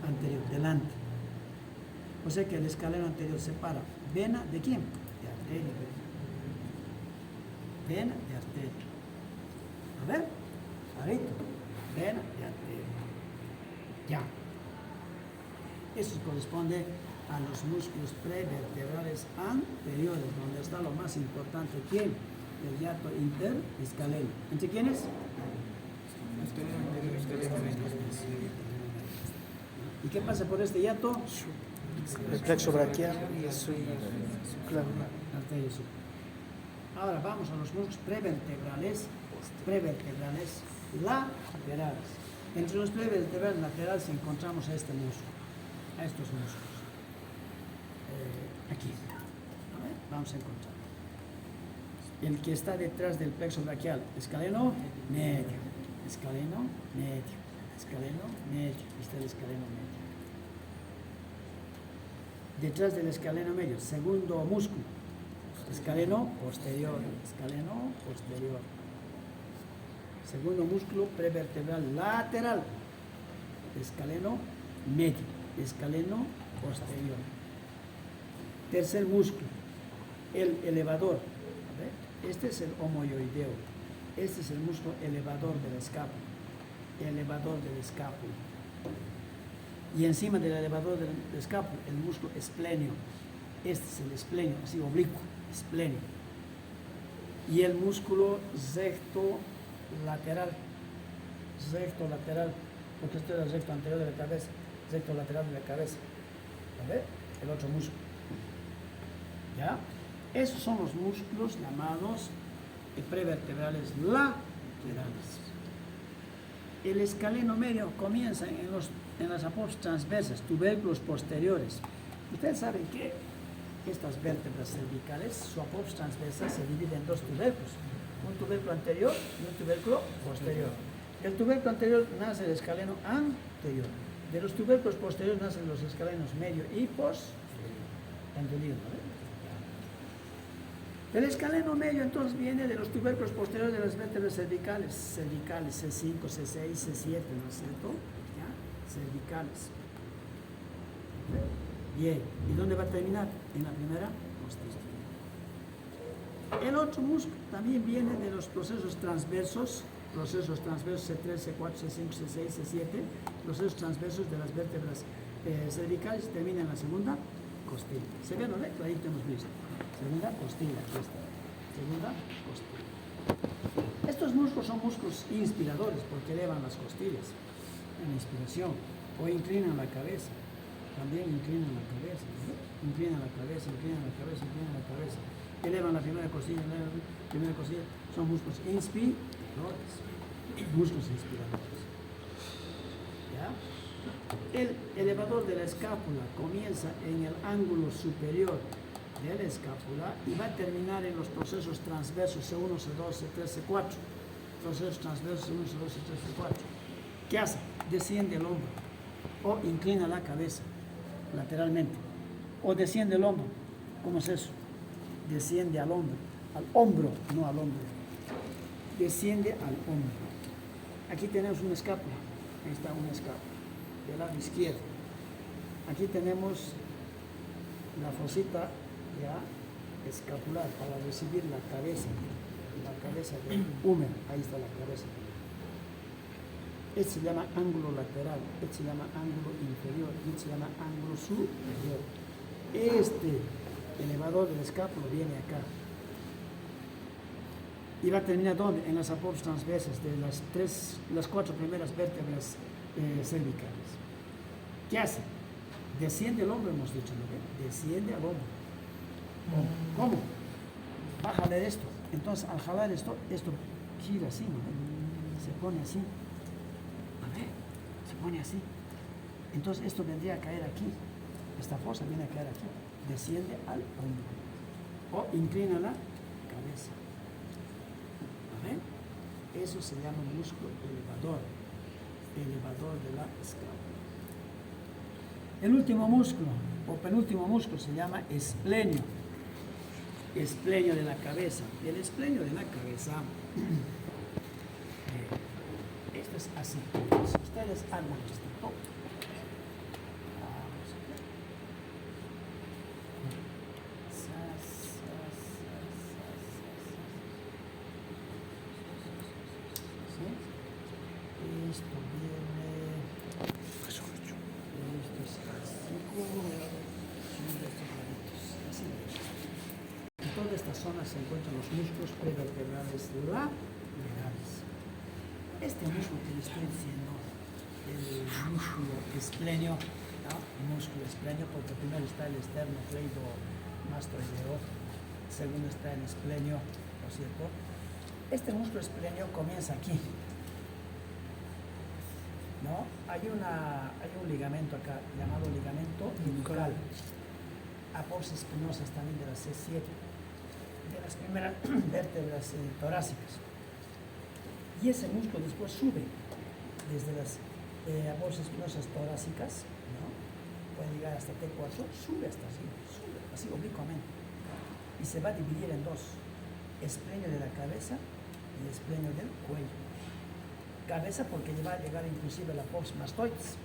S1: anterior, delante. O sea que el escaleno anterior separa vena de quién? De arteria. Vena de arteria. A ver, clarito. Vena de arteria. Ya. Eso corresponde a los músculos prevertebrales anteriores, donde está lo más importante. ¿Quién? El hiato interescalénico. ¿Entre quiénes? ¿Y qué pasa por este hiato?
S2: El plexo braquial y subclavia.
S1: Arteria sub. Ahora vamos a los músculos prevertebrales laterales. Entre los prevertebrales laterales encontramos a este músculo, a estos músculos. Aquí. A ver, vamos a encontrar. el que está detrás del plexo braquial, escaleno medio, escaleno medio, escaleno medio, está el escaleno medio. Detrás del escaleno medio, segundo músculo, escaleno posterior, escaleno posterior. Segundo músculo prevertebral lateral, escaleno medio, escaleno posterior. Tercer músculo, el elevador. Este es el homoioideo. Este es el músculo elevador de la escápula. Elevador de la escápula. Y encima del elevador de la escápula, el músculo esplenio. Este es el esplenio, así oblicuo, esplenio. Y el músculo recto lateral, porque este es el recto anterior de la cabeza, recto lateral de la cabeza. ¿A ver? El otro músculo. ¿Ya? Esos son los músculos llamados prevertebrales laterales. El escaleno medio comienza en las apófisis transversas, tubérculos posteriores. Ustedes saben que estas vértebras cervicales, su apófisis transversa se divide en dos tubérculos, un tubérculo anterior y un tubérculo posterior. Del tubérculo anterior nace el escaleno anterior. De los tubérculos posteriores nacen los escalenos medio y posterior. El escaleno medio entonces viene de los tubérculos posteriores de las vértebras cervicales, C5, C6, C7, ¿no es cierto? ¿Ya? Cervicales. Bien, ¿y dónde va a terminar? En la primera costilla. El otro músculo también viene de los procesos transversos C3, C4, C5, C6, C7, procesos transversos de las vértebras cervicales, termina en la segunda costilla. ¿Se ve, no ve? Ahí tenemos visto. Segunda costilla, aquí está. Segunda costilla. Estos músculos son músculos inspiradores porque elevan las costillas en la inspiración o inclinan la cabeza. También inclinan la cabeza, ¿no? Inclinan la cabeza, inclinan la cabeza, inclinan la cabeza. Elevan la primera costilla, son músculos inspiradores. Músculos inspiradores. ¿Ya? El elevador de la escápula comienza en el ángulo superior de la escápula y va a terminar en los procesos transversos C1, C2, C3, C4. Procesos transversos C1, C2, C3, C4. ¿Qué hace? Desciende el hombro o inclina la cabeza lateralmente o desciende el hombro. ¿Cómo es eso? Desciende al hombro, no al hombro. Desciende al hombro. Aquí tenemos una escápula. Ahí está una escápula del lado izquierdo. Aquí tenemos la fosita ya escapular para recibir la cabeza del húmero. Ahí está la cabeza. Este se llama ángulo lateral, este se llama ángulo inferior y este se llama ángulo superior. Este elevador del escápulo viene acá y va a terminar ¿dónde? En las apófisis transversas de las cuatro primeras vértebras cervicales. ¿Qué hace? Desciende el hombro, hemos dicho, ¿no? Desciende al hombro. ¿Cómo? Va a jalar esto. Entonces, al jalar esto gira así, ¿no? Se pone así. A ver, se pone así. Entonces, esto vendría a caer aquí. Esta fosa viene a caer aquí. Desciende al hombro. O inclina la cabeza. A ver, eso se llama músculo elevador. Elevador de la escápula. El último músculo, o penúltimo músculo, se llama esplenio. Esplenio de la cabeza. El esplenio de la cabeza, esto es así. Si ustedes arman esto, esto viene, esto es así como estos laditos, así de esto. En toda esta zona se encuentran los músculos prevertebrales laterales. Este músculo que le estoy diciendo, el músculo esplenio, ¿no? El músculo esplenio, porque primero está el esternocleidomastoideo, segundo está el esplenio, ¿no es cierto? Este músculo esplenio comienza aquí. ¿No? Hay un ligamento acá llamado ligamento nucal, apófisis espinosas también de la C7. de las primeras vértebras torácicas. Y ese músculo después sube desde las bolsas espinosas torácicas, ¿no? Puede llegar hasta T4, sube hasta así, así oblicuamente. Y se va a dividir en dos: esplenio de la cabeza y esplenio del cuello. Cabeza porque va a llegar inclusive la apófisis mastoides,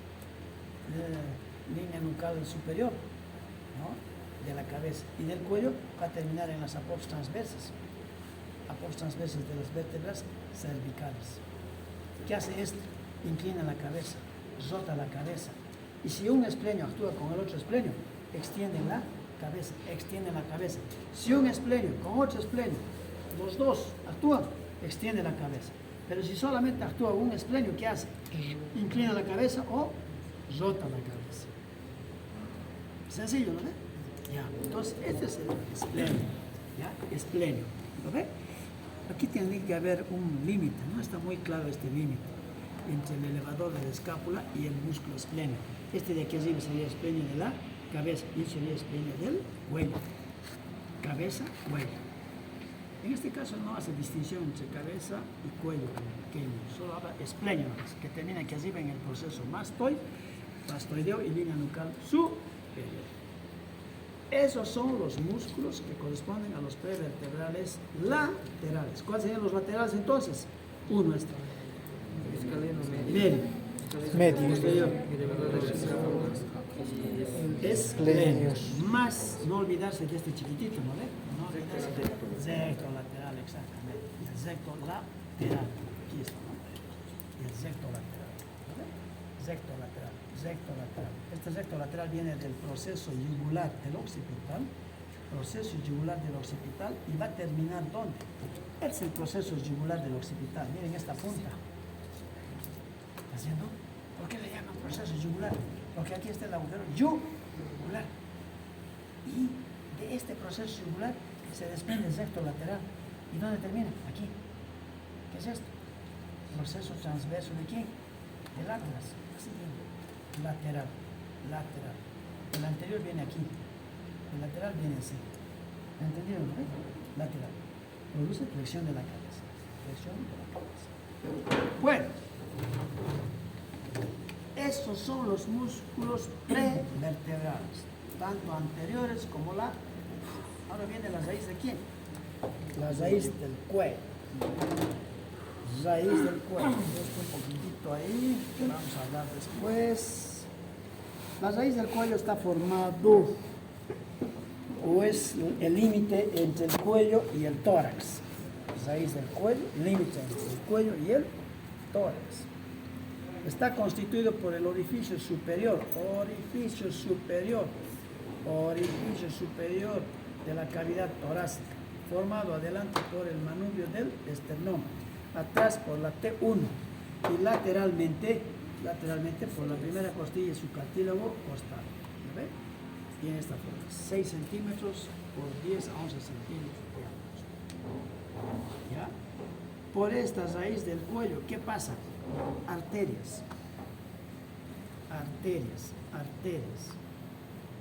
S1: línea nucal superior, ¿no? De la cabeza, y del cuello va a terminar en las apófisis transversas de las vértebras cervicales. ¿Qué hace esto? Inclina la cabeza, rota la cabeza, y si un esplenio actúa con el otro esplenio, extiende la cabeza. Si un esplenio con otro esplenio, los dos actúan, extiende la cabeza. Pero si solamente actúa un esplenio, ¿qué hace? Inclina la cabeza o rota la cabeza. Sencillo, ¿no ve? Ya, entonces este es el esplenio. ¿Ya? Esplenio. ¿Lo ve? Aquí tiene que haber un límite, no está muy claro este límite entre el elevador de la escápula y el músculo esplenio. Este de aquí arriba sería esplenio de la cabeza y sería esplenio del cuello. Cabeza, cuello. En este caso no hace distinción entre cabeza y cuello pequeño, solo habla esplenio, que termina aquí arriba en el proceso mastoideo y línea nucal superior. Esos son los músculos que corresponden a los prevertebrales laterales. ¿Cuáles serían los laterales entonces? Uno este. Medio. Posterior. Esplenios. Más, no olvidarse de este chiquitito, ¿no ve? No olvidarse del recto lateral, exactamente. El recto lateral. Aquí está, ¿no? El recto lateral. ¿No ve? Recto lateral. Este recto lateral viene del proceso yugular del occipital, y va a terminar ¿dónde? Es el proceso yugular del occipital. Miren esta punta. ¿Está viendo? ¿Por qué le llaman proceso yugular? Porque aquí está el agujero yugular. Y de este proceso yugular se desprende el recto lateral. ¿Y dónde termina? Aquí. ¿Qué es esto? Proceso transverso de quién? De láteras. Así viene. Lateral. El anterior viene aquí. El lateral viene así. ¿Entendieron? ¿No? Lateral. Produce flexión de la cabeza. Bueno. Estos son los músculos prevertebrales, tanto anteriores como la. Ahora viene la raíz de quién? La raíz del cuello. Raíz del cuello. Esto un poquitito ahí, que vamos a hablar después. La raíz del cuello está formado, o es el límite entre el cuello y el tórax. Raíz del cuello, límite entre el cuello y el tórax. Está constituido por el orificio superior de la cavidad torácica, formado adelante por el manubrio del esternón, atrás por la T1 y lateralmente por la primera costilla y su cartílago costal. ¿Lo ve? Tiene esta forma, 6 centímetros por 10 a 11 centímetros de ancho. ¿Ya? Por esta raíz del cuello, ¿qué pasa? Arterias.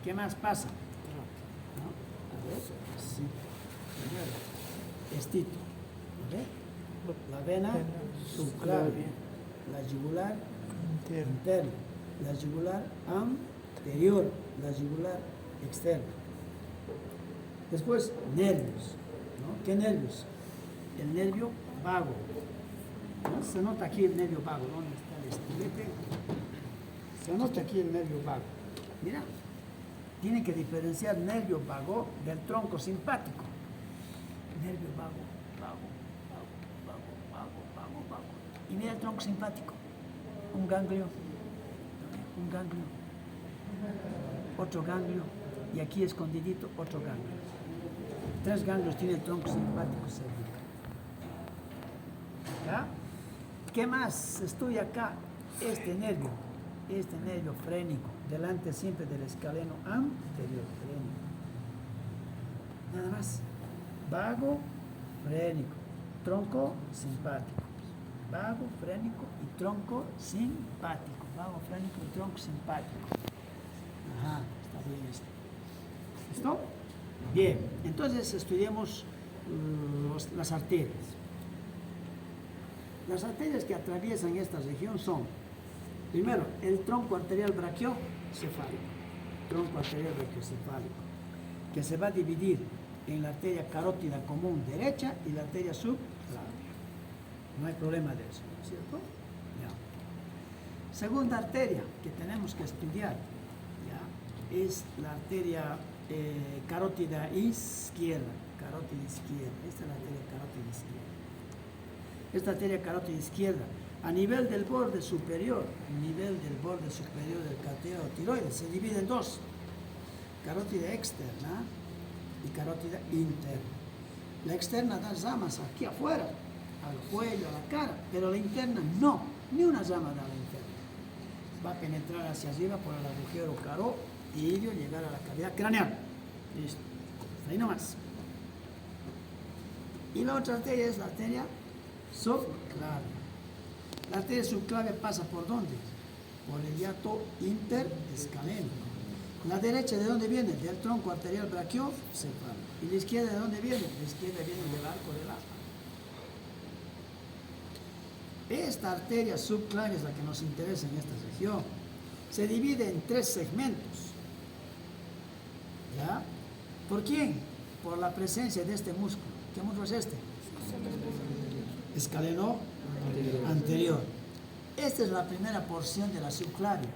S1: ¿Qué más pasa? ¿No? A ver, sí. Primero, estito. ¿Ve? La vena subclavia, la yugular interna, la yugular anterior, la yugular externa. Después, nervios. ¿No? ¿Qué nervios? El nervio vago. ¿No? Se nota aquí el nervio vago. ¿Dónde está el estilete? Se nota aquí el nervio vago. Mira, tiene que diferenciar nervio vago del tronco simpático. Nervio vago. Y mira el tronco simpático. Un ganglio. Otro ganglio. Y aquí escondidito otro ganglio. 3 ganglios tiene el tronco simpático cervical. ¿Ya? ¿Qué más estudia acá? Este nervio frénico, delante siempre del escaleno anterior, frénico. Nada más. Vago, frénico, tronco simpático. Vago, frénico y tronco simpático. Vago, frénico y tronco simpático. Ajá, está bien esto. ¿Listo? Bien, entonces estudiemos las arterias. Las arterias que atraviesan esta región son, primero, el tronco arterial brachiocefálico, que se va a dividir en la arteria carótida común derecha y la arteria subclavia. No hay problema de eso, ¿no es cierto? Ya. Segunda arteria que tenemos que estudiar, ¿ya?, es la arteria carótida izquierda. Esta es la arteria carótida izquierda. Esta arteria carótida izquierda, a nivel del borde superior del catéter tiroides, se divide en dos: carótida externa y carótida interna. La externa da ramas aquí afuera, al cuello, a la cara, pero la interna no, ni una rama da la interna. Va a penetrar hacia arriba por el agujero carotidio, llegar a la cavidad craneal. Listo, hasta ahí nomás. Y la otra arteria es la arteria subclavia. La arteria subclavia pasa ¿por dónde? Por el hiato interescalénico. La derecha, ¿de dónde viene? Del tronco arterial brachiocefálico. ¿Y la izquierda de dónde viene? La izquierda viene del arco del aspa. Esta arteria subclavia es la que nos interesa en esta región. Se divide en 3 segmentos. ¿Ya? ¿Por quién? Por la presencia de este músculo. ¿Qué músculo es este? Escaleno anterior. Esta es la primera porción de la subclavia.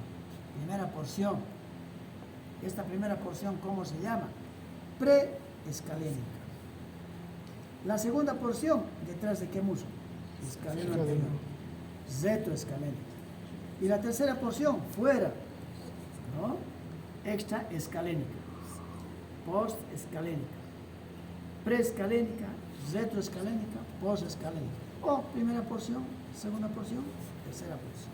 S1: Primera porción. Esta primera porción, ¿cómo se llama? Preescalénica. La segunda porción, ¿detrás de qué músculo? Escaleno anterior. Retroescalénica. Y la tercera porción, fuera, ¿no? Extraescalénica. Postescalénica. Preescalénica, retroescalénica, postescalénica. O primera porción, segunda porción, tercera porción.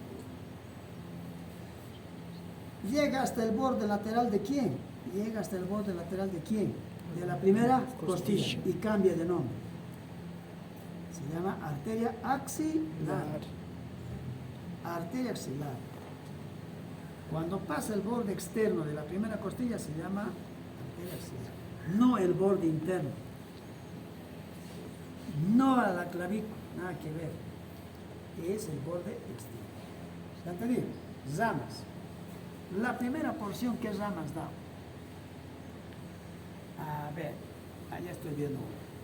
S1: Llega hasta el borde lateral de quién? Llega hasta el borde lateral de quién? De la primera costilla y cambia de nombre. Se llama arteria axilar. Arteria axilar. Cuando pasa el borde externo de la primera costilla se llama arteria axilar. No el borde interno. No a la clavícula, nada que ver. Es el borde externo. ¿Ya te digo? Ramas. La primera porción, ¿qué ramas da? A ver, allá estoy viendo.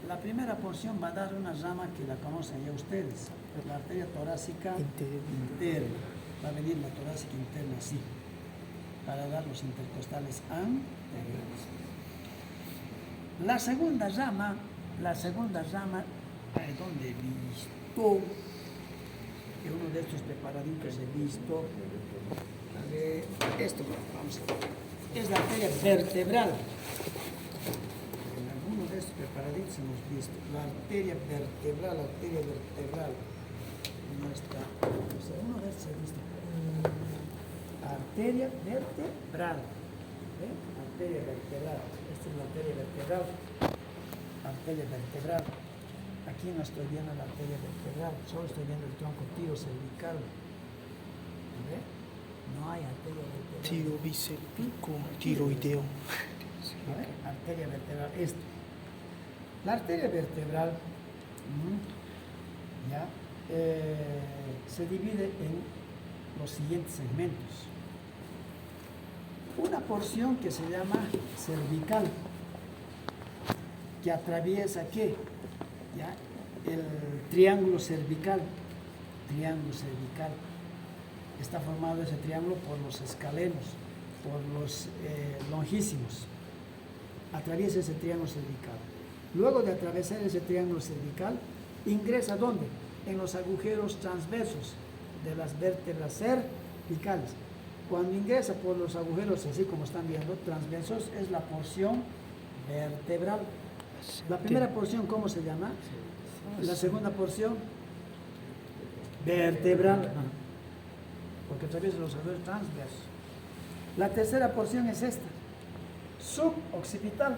S1: La primera porción va a dar una rama que la conocen ya ustedes, la arteria torácica interna. Va a venir la torácica interna así, para dar los intercostales anteriores. La segunda rama, ¿dónde he visto? Que uno de estos preparaditos he visto. A ver, esto, vamos a ver. Es la arteria vertebral. En alguno de estos preparaditos hemos visto. La arteria vertebral. ¿Dónde está? O sea, uno de estos he visto. Arteria vertebral. Arteria vertebral. Esta es la arteria vertebral. Arteria vertebral. Aquí no estoy viendo la arteria vertebral, solo estoy viendo el tronco tiro cervical. ¿Ve? No hay arteria vertebral.
S2: Tiro bicéptico, tiroideo.
S1: ¿Ve? Arteria vertebral, esta. La arteria vertebral ¿ya? Se divide en los siguientes segmentos. Una porción que se llama cervical, que atraviesa ¿qué? ¿Ya? El triángulo cervical. Está formado ese triángulo por los escalenos, por los longísimos. Atraviesa ese triángulo cervical. Luego de atravesar ese triángulo cervical, ingresa ¿dónde? En los agujeros transversos de las vértebras cervicales. Cuando ingresa por los agujeros, así como están viendo, transversos, es la porción vertebral. La primera porción, ¿cómo se llama? La segunda porción, vertebral, porque atraviesa los agujeros transversos. La tercera porción es esta, suboccipital.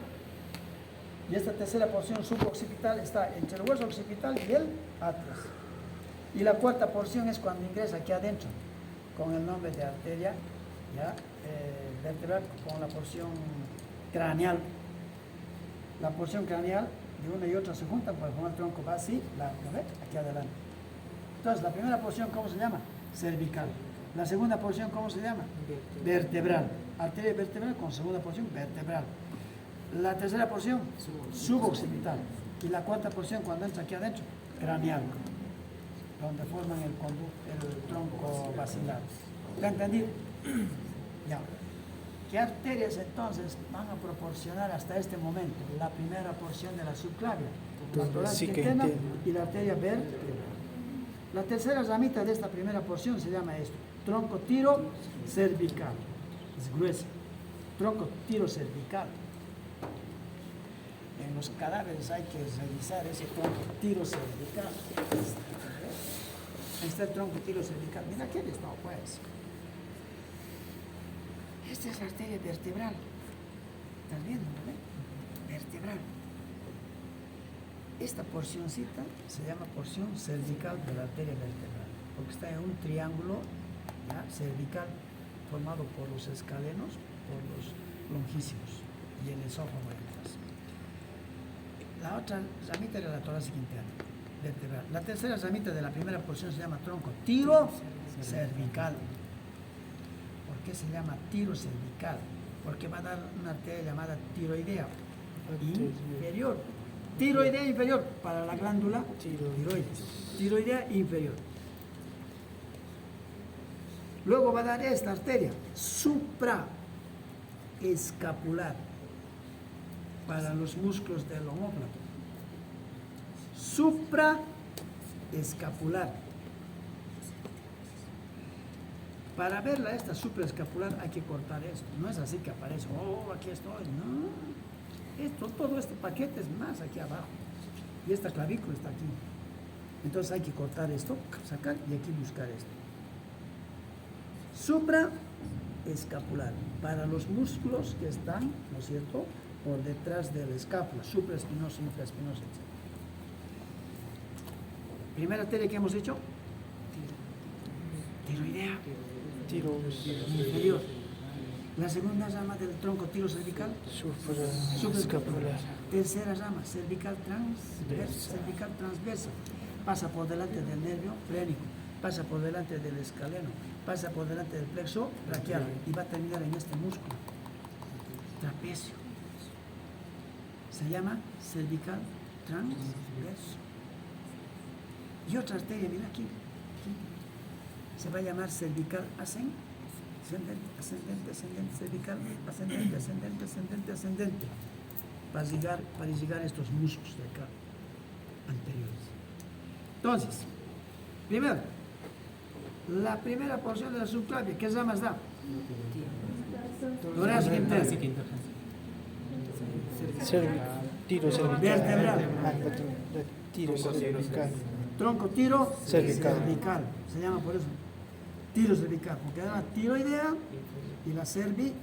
S1: Y esta tercera porción suboccipital está entre el hueso occipital y el atlas. Y la cuarta porción es cuando ingresa aquí adentro, con el nombre de arteria, ¿ya? Vertebral, con la porción craneal. La porción craneal de una y otra se juntan para formar el tronco, va así, ¿lo ve? Aquí adelante. Entonces, la primera porción, ¿cómo se llama? Cervical. La segunda porción, ¿cómo se llama? Vertebral. Arteria vertebral con segunda porción, vertebral. La tercera porción, suboccipital. Y la cuarta porción, cuando entra aquí adentro, craneal, donde forman el tronco basilar. ¿Te entendido? Ya. ¿Qué arterias entonces van a proporcionar hasta este momento la primera porción de la subclavia? La torácica interna y la arteria vertebral. La tercera ramita de esta primera porción se llama esto, tronco tiro cervical. Es gruesa. Tronco tiro cervical. En los cadáveres hay que revisar ese tronco tiro cervical. Ahí está el tronco tiro cervical. Mira qué está, pues. Esta es la arteria vertebral. ¿Estás viendo, no? Vertebral. Esta porcioncita se llama porción cervical de la arteria vertebral, porque está en un triángulo, ¿ya?, cervical, formado por los escalenos, por los longísimos y el esófago detrás. La otra ramita era la torácica interna, vertebral. La tercera ramita de la primera porción se llama tronco tiro cervical. ¿Por qué se llama tiro cervical? Porque va a dar una arteria llamada tiroidea inferior. Tiroidea inferior para la glándula tiroides. Tiroidea inferior. Luego va a dar esta arteria supraescapular para los músculos del omóplato. Supraescapular. Para verla esta supraescapular hay que cortar esto. No es así que aparece, oh, aquí estoy. No. Todo este paquete es más aquí abajo. Y esta clavícula está aquí. Entonces hay que cortar esto, sacar y aquí buscar esto. Supraescapular. Para los músculos que están, ¿no es cierto?, por detrás de la escápula. Supraespinoso, infraespinoso, etc. Primera arteria que hemos hecho. Tiroidea. Inferior. La segunda rama del tronco tiro cervical, supraescapular. Tercera rama, cervical transversa. Pasa por delante del nervio frénico, pasa por delante del escaleno, pasa por delante del plexo braquial y va a terminar en este músculo, trapecio. Se llama cervical transverso. Y otra arteria, mira aquí. Se va a llamar cervical ascendente. Ascendente, cervical, ascendente, para llegar a estos músculos de acá, anteriores. Entonces, primero, la primera porción de la subclavia, ¿qué ramas da? Torácica interna.
S2: Tiro cervical.
S1: Vertebral.
S2: Tiro cervical.
S1: Tronco tiro
S2: Cervical.
S1: se llama por eso. Tiro cervical, porque era la tiroidea y la cervicales.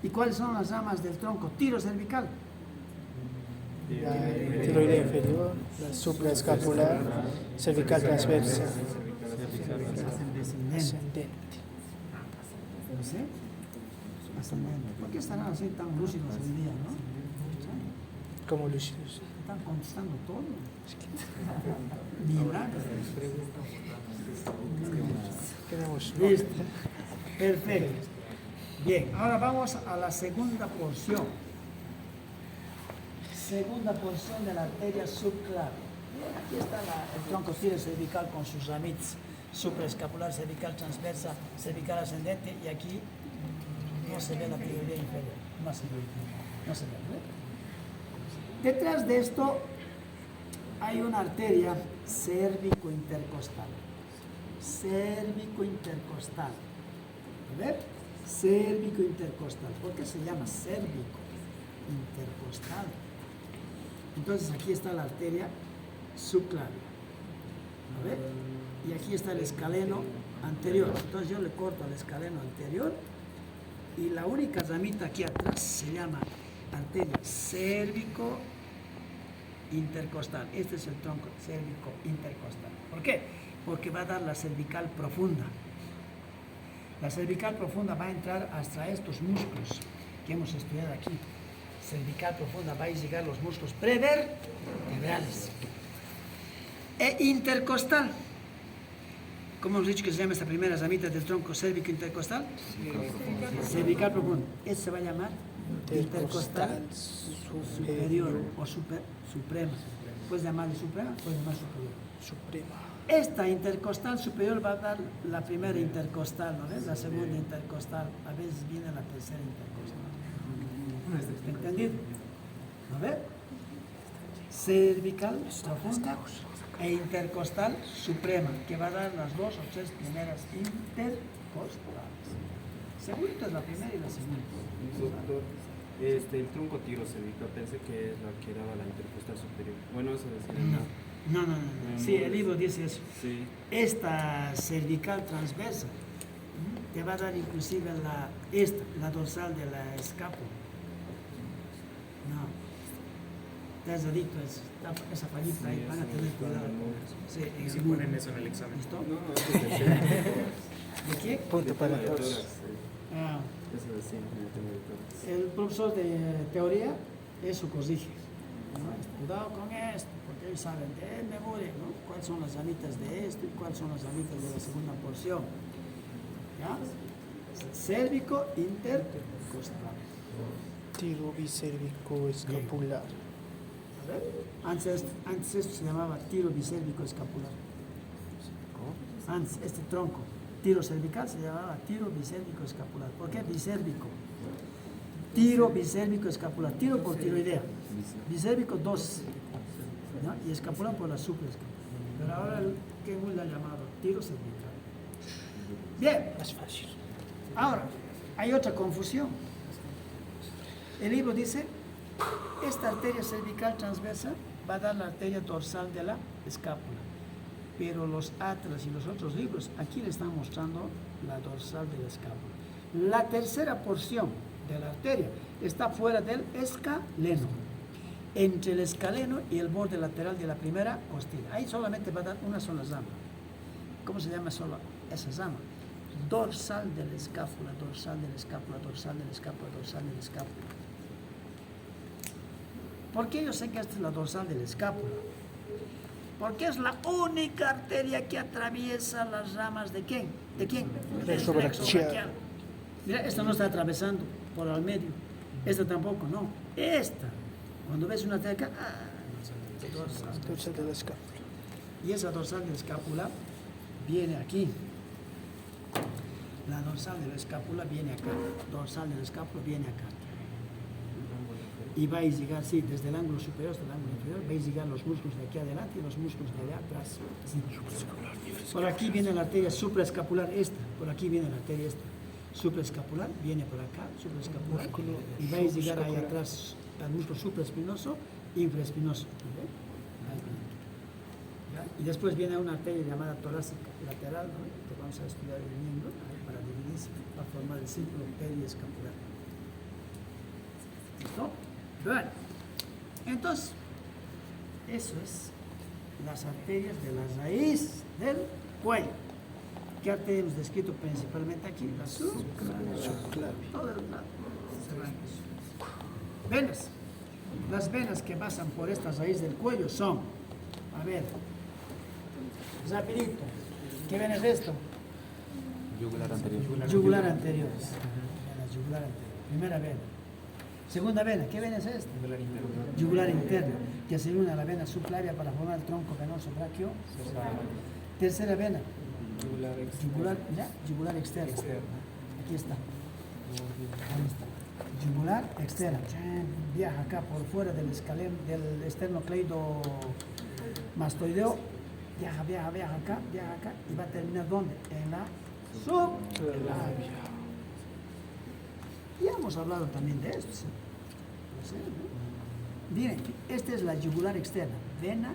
S1: ¿Y cuáles son las ramas del tronco tiro cervical?
S2: La tiroidea inferior, la supraescapular, cervical transversa, ascendente.
S1: ¿No sé? Ascendente. ¿Por qué estarán así tan lúcidos hoy día, no?
S2: Como lúcidos.
S1: Están contestando todo. Milagro.
S2: Queremos.
S1: Listo. Perfecto. Bien, ahora vamos a la segunda porción. Segunda porción de la arteria subclavia. Aquí está el tronco tiro cervical con sus ramitas. Supraescapular, cervical transversa, cervical ascendente, y aquí no se ve la tiroidea inferior. No se ve. Detrás de esto hay una arteria cérvico-intercostal. Cérvico-intercostal. A ver, cérvico-intercostal. ¿Por qué se llama cérvico-intercostal? Entonces aquí está la arteria subclavia. A ver, y aquí está el escaleno anterior. Entonces yo le corto al escaleno anterior y la única ramita aquí atrás se llama arteria cérvico-intercostal. Este es el tronco cérvico-intercostal. ¿Por qué? Porque va a dar la cervical profunda. La cervical profunda va a entrar hasta estos músculos que hemos estudiado aquí. cervical profunda va a llegar los músculos prevertebrales. E intercostal. ¿Cómo hemos dicho que se llama esta primera ramita del tronco cérvico intercostal? Cervical profundo. Eso se va a llamar intercostal superior o suprema. Puedes llamarle suprema, puedes llamar superior.
S2: Suprema.
S1: Esta intercostal superior va a dar la primera intercostal, ¿no ves? La segunda intercostal, a veces viene la tercera intercostal. ¿Entendido? ¿No ves? Cervical profunda e intercostal suprema, que va a dar las dos o tres primeras intercostales. Segurito es la primera y la segunda.
S3: Doctor, el tronco tiro cervical, pensé que es la que daba la intercostal superior. Bueno, eso decía.
S1: No. Sí, el libro dice eso.
S3: Sí.
S1: Esta cervical transversa te va a dar inclusive la dorsal de la escápula. No. Te has adicto a eso. Esa fallita ahí, van a tener cuidado. Sí, en
S5: Si
S1: el
S5: ponen
S1: mundo.
S5: eso en el examen.
S1: ¿Listo?
S3: No, eso es el tema.
S1: ¿De qué?
S2: Punto para todos.
S1: Ah,
S3: Eso decía, en el tema de todos.
S1: el profesor de teoría, eso corrige. ¿No? Cuidado con esto, porque ellos saben de memoria, ¿no? Cuáles son las ramitas de esto y cuáles son las ramitas de la segunda porción. ¿Ya? Cérvico intercostal.
S2: Tiro bicérvico escapular.
S1: A ver, antes esto se llamaba tiro bicérvico escapular. Antes, este tronco, tiro cervical, se llamaba tiro bicérvico escapular. ¿Por qué bicérvico? Tiro bicérvico escapular. Tiro por tiroidea. Bicérvico 2. ¿No? Y escapular por la supraescapular. Pero ahora, ¿qué muy le ha llamado? Tiro cervical. Bien.
S2: Más fácil.
S1: Ahora, hay otra confusión. El libro dice, esta arteria cervical transversa va a dar la arteria dorsal de la escápula. Pero los atlas y los otros libros, aquí le están mostrando la dorsal de la escápula. La tercera porción de la arteria está fuera del escaleno, entre el escaleno y el borde lateral de la primera costilla. Ahí solamente va a dar una sola rama. ¿Cómo se llama solo esa rama? Dorsal de la escápula, dorsal de la escápula, dorsal de la escápula, dorsal de la escápula. ¿Por qué yo sé que esta es la dorsal de la escápula? Porque es la única arteria que atraviesa las ramas de ¿quién? ¿De quién? Del
S2: Plexo braquial.
S1: Mira, esta no está atravesando por al medio. Esta tampoco, no. Esta. Cuando ves una arteria acá, dorsal.
S2: Dorsal de la escápula.
S1: Y esa dorsal de la escápula viene aquí. La dorsal de la escápula viene acá. Dorsal de la escápula viene acá. Y vais a llegar, sí, desde el ángulo superior hasta el ángulo inferior, vais a llegar los músculos de aquí adelante y los músculos de allá atrás. Sí. Por aquí viene la arteria supraescapular esta, por aquí viene la arteria esta. Supraescapular viene por acá, supraescapular, y vais a llegar ahí atrás al músculo supraespinoso, infraespinoso. ¿Okay? Ahí viene. ¿Ya? Y después viene una arteria llamada torácica lateral, ¿no? Que vamos a estudiar el miembro ahí para dividirse, para formar el círculo periescapular. ¿Listo? Bueno, entonces, eso es las arterias de la raíz del cuello. ¿Qué arteria hemos descrito principalmente aquí? La subclaviana. Todo el lado. Venas. Las venas que pasan por esta raíz del cuello son, a ver, rapidito, ¿qué vena es esto?
S3: Yugular anterior.
S1: Yugular anterior. Vena yugular anterior. Primera vena. Segunda vena, ¿qué vena es esta? Yugular interno, que se une a la vena subclavia para formar el tronco venoso braquio. Tercera vena, yugular externa. Aquí está. Ahí está. Yugular externa. Viaja acá por fuera del escaleno, del esternocleidomastoideo. Viaja acá, y va a terminar ¿dónde? En la subclavia. Ya hemos hablado también de esto, ¿sí? No sé, ¿no? Miren, esta es la yugular externa, vena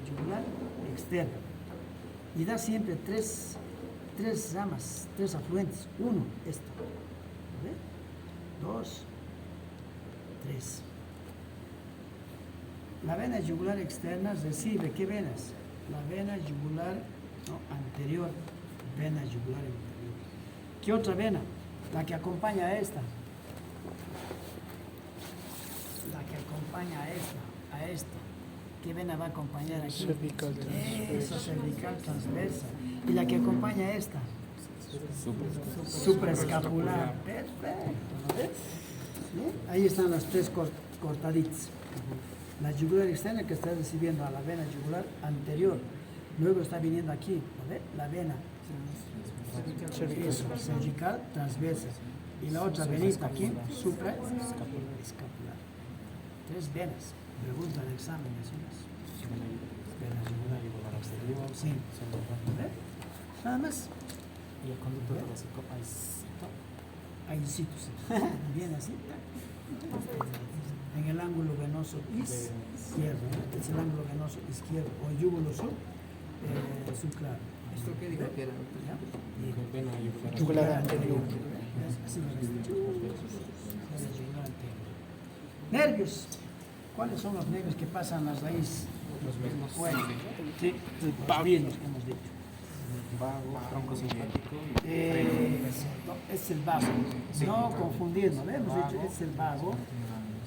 S1: yugular externa. Y da siempre tres ramas, tres afluentes. Uno, esta. ¿Ve? 2, 3. La vena yugular externa recibe, ¿qué venas? La vena yugular anterior, vena yugular anterior. ¿Qué otra vena? La que acompaña a esta. acompaña a esta. ¿Qué vena va a acompañar aquí?
S2: Cervical transversa.
S1: Eso, cervical transversa. Y la que acompaña a esta. Supraescapular. Perfecto. ¿No ves? ¿Sí? Ahí están las tres cortaditas. La yugular externa que está recibiendo a la vena yugular anterior. Luego está viniendo aquí, ¿no ves? La vena cervical transversa. Y la otra venita aquí, supraescapular. Tres venas. Pregunta del examen, eso es. Venas yugulares. Sí. ¿Ves? Nada más.
S5: Y el conducto torácico
S1: Ahí sí. Bien así. En el ángulo venoso izquierdo. ¿No? Es el ángulo venoso izquierdo. O yúgulo subclaro.
S4: ¿Esto qué dijo que era?
S1: ¿Ya?
S2: Yugular anterior.
S1: Así lo ves. Yugular anterior. Nervios. ¿Cuáles son los nervios que pasan las raíces?
S5: Los mismos.
S1: Bueno, sí, pavinos que hemos dicho.
S5: Vago, tronco simpático.
S1: Es el vago. No confundir, ¿no? Hemos dicho es el vago,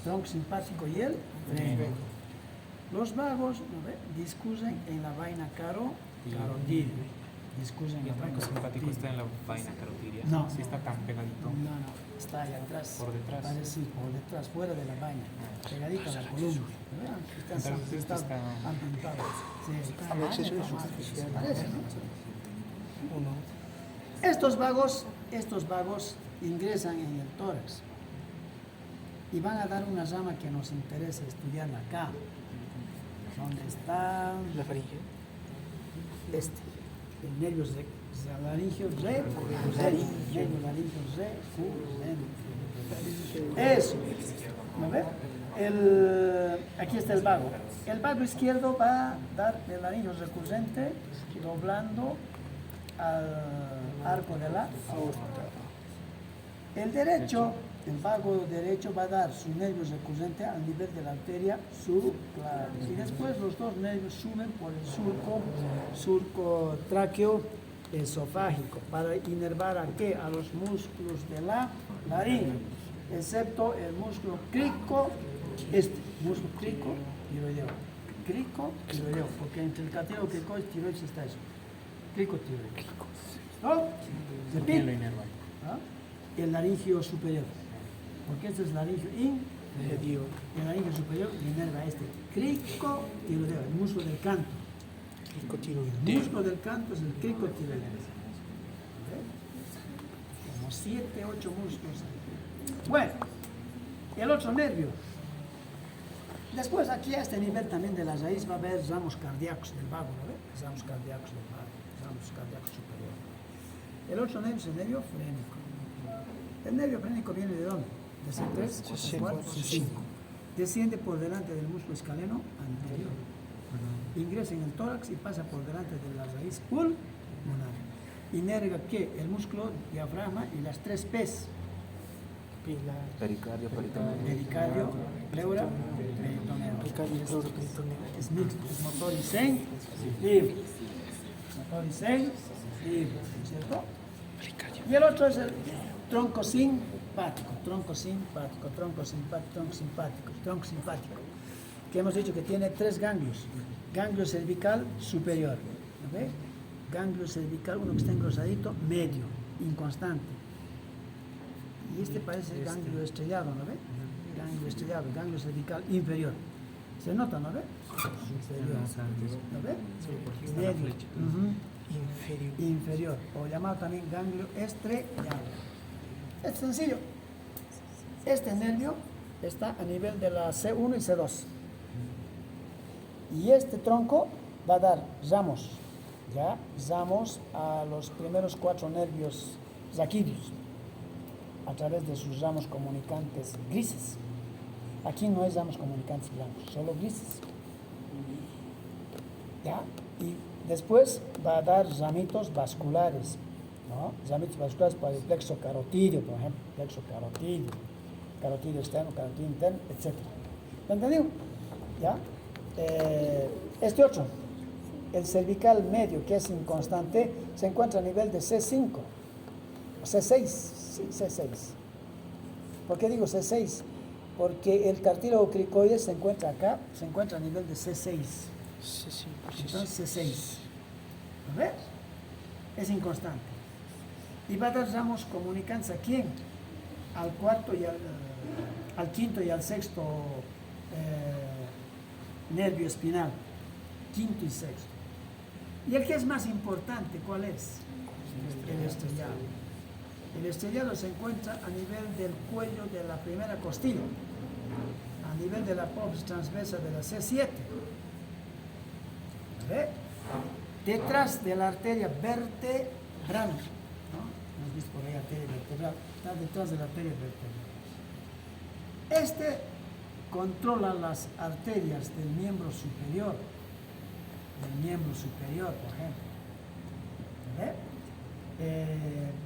S1: tronco simpático y el freno. Los vagos, ¿no ve? Discurren en la vaina carotidia. Discurren en
S5: Y
S1: la
S5: el
S1: vaina
S5: tronco simpático
S1: carotidia.
S5: está en la vaina carotidia.
S1: No.
S5: Sí está tan pegadito.
S1: No, está allá atrás.
S5: Por detrás.
S1: Parece por detrás, fuera de la vaina, pegadito a la columna. ¿Verdad?
S5: Entonces esto está-
S1: han pintado. Sí, está
S2: El acceso es superficial.
S1: parece, ¿no?
S2: Uno.
S1: Estos vagos ingresan en el tórax y van a dar una rama que nos interesa estudiar acá. ¿Dónde está?
S2: La faringe.
S1: El nervio laringio recurrente. Nervio laringio recurrente. Eso. ¿No ve? Aquí está el vago. El vago izquierdo va a dar el laringio recurrente doblando al arco de la aorta. El derecho, el vago derecho va a dar su nervio recurrente al nivel de la arteria subclavicular. Y después los dos nervios suben por el surco tráqueo esofágico para inervar a qué? A los músculos de la laringe, excepto el músculo crico, músculo crico tiroideo, porque entre el catéro cricoides y tiroides está eso. Crico tiroides. ¿No?
S5: ¿Quién lo inerva?
S1: ¿Ah? El laringio superior, porque este es laringio inferior. El laringio superior inerva este crico tiroideo, el músculo del canto. El músculo del canto es el crico tiroideo. Como 7, 8 músculos. Bueno, el otro nervio. Después aquí a este nivel también de la raíz va a haber ramos cardíacos del vago, ¿no ve? Ramos cardíacos del vago, ramos cardíacos superior. El otro nervio es el nervio frénico. El nervio frénico viene de dónde? De C3, C4, C5. Desciende por delante del músculo escaleno anterior. Ingresa en el tórax y pasa por delante de la raíz pulmonar. Inerva ¿qué? El músculo diafragma y las 3 P's.
S3: Pericardio,
S1: Pericardio, pleura, peritoneo. Es mixto, es motor y sensible. Motor y sensible, ¿cierto? Y el otro es el tronco simpático, tronco simpático, que hemos dicho que tiene 3 ganglios. Ganglio cervical superior, ¿no ve? Ganglio cervical, uno que está engrosadito, medio, inconstante. Y este parece ganglio estrellado, ¿no ve? Ganglio estrellado, ganglio cervical inferior. ¿Se nota, no ve? Superior. ¿No ve? Medio. Inferior. O llamado también ganglio estrellado. Es sencillo. Este nervio está a nivel de la C1 y C2. Y este tronco va a dar ramos, ¿ya? Ramos a los primeros 4 nervios raquídeos, a través de sus ramos comunicantes grises. Aquí no hay ramos comunicantes blancos, solo grises. ¿Ya? Y después va a dar ramitos vasculares, ¿no? Ramitos vasculares para el plexo carotidio, por ejemplo, plexo carotidio externo, carotidio interno, etc. ¿Lo entendido? ¿Ya? Este otro, el cervical medio, que es inconstante, se encuentra a nivel de C5, C6, sí, C6. ¿Por qué digo C6? porque el cartílago cricoides se encuentra acá, se encuentra a nivel de C6.
S2: Sí, sí, sí.
S1: Entonces C6. ¿Lo ves? Es inconstante. Y va a dar ramos comunicantes a quién? Al cuarto y al quinto y al sexto nervio espinal. Quinto y sexto. ¿Y el que es más importante, cuál es? El estrellado. El estrellado se encuentra a nivel del cuello de la primera costilla, a nivel de la pubis transversa de la C7. ¿Ve? Detrás de la arteria vertebral, ¿no? ¿Has visto por ahí arteria vertebral? Está detrás de la arteria vertebral. Este controla las arterias del miembro superior, por ejemplo. ¿Ve?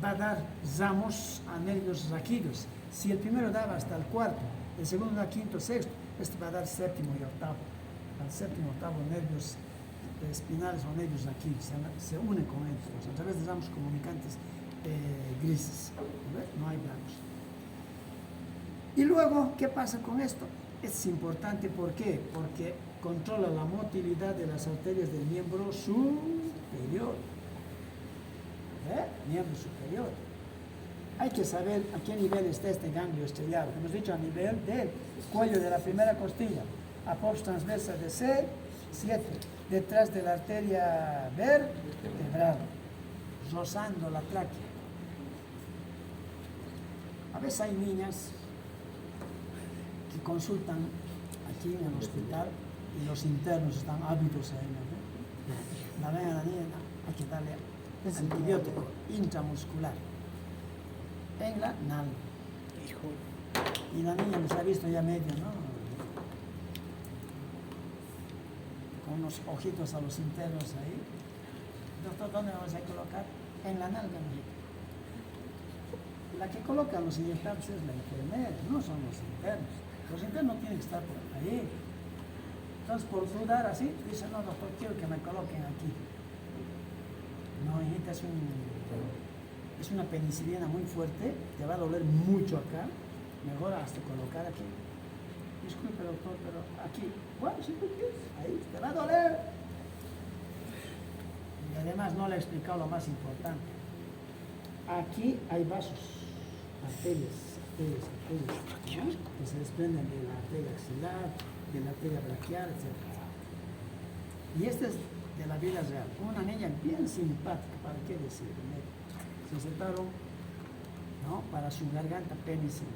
S1: Va a dar ramos a nervios raquídeos. Si el primero daba hasta el cuarto, el segundo da quinto, sexto, este va a dar séptimo y octavo. Al séptimo, octavo, nervios espinales o nervios raquídeos se unen con ellos a través de ramos comunicantes grises. No hay blancos. Y luego, ¿qué pasa con esto? Es importante, ¿por qué? Porque controla la motilidad de las arterias del miembro superior. Miembro superior. Hay que saber a qué nivel está este ganglio estrellado. Hemos dicho a nivel del cuello de la primera costilla, apófisis transversa de C7, detrás de la arteria vertebral, rozando la tráquea. A veces hay niñas que consultan aquí en el hospital y los internos están ávidos ahí, ¿no? La ven a la niña, no, hay que darle antibiótico intramuscular en la nalga. Y la niña nos ha visto ya medio, ¿no? Con unos ojitos a los internos ahí. Doctor, ¿dónde vamos a colocar? En la nalga, mijito. La que coloca los inyectables es la enfermera, no son los internos. Los internos tienen que estar por ahí. Entonces, por dudar así, dice, no, doctor, quiero que me coloquen aquí. No, hijita, es una penicilina muy fuerte, te va a doler mucho acá, mejor hasta colocar aquí. Disculpe, doctor, pero aquí, bueno, si tú quieres, ahí te va a doler. Y además no le he explicado lo más importante. Aquí hay vasos, arterias, ¿no? Que se desprenden de la arteria axilar, de la arteria braquial, etc. Y este es de la vida real. Una niña bien simpática, ¿para qué decir? Se sentaron, ¿no? Para su garganta penicilina.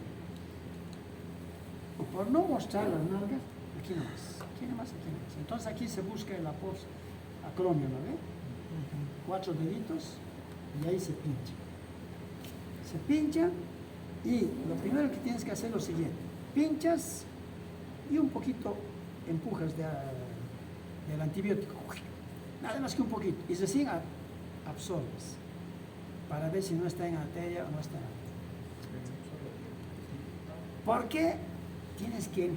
S1: Por no mostrar las nalgas, aquí nomás, aquí nomás, aquí nomás. Entonces aquí se busca el acronio, ¿no ve? 4 deditos y ahí se pincha. Se pincha y lo primero que tienes que hacer es lo siguiente. Pinchas y un poquito empujas del antibiótico. Nada más que un poquito. Y recién absorbes para ver si no está en arteria o no está en arteria. ¿Por qué tienes que empujar?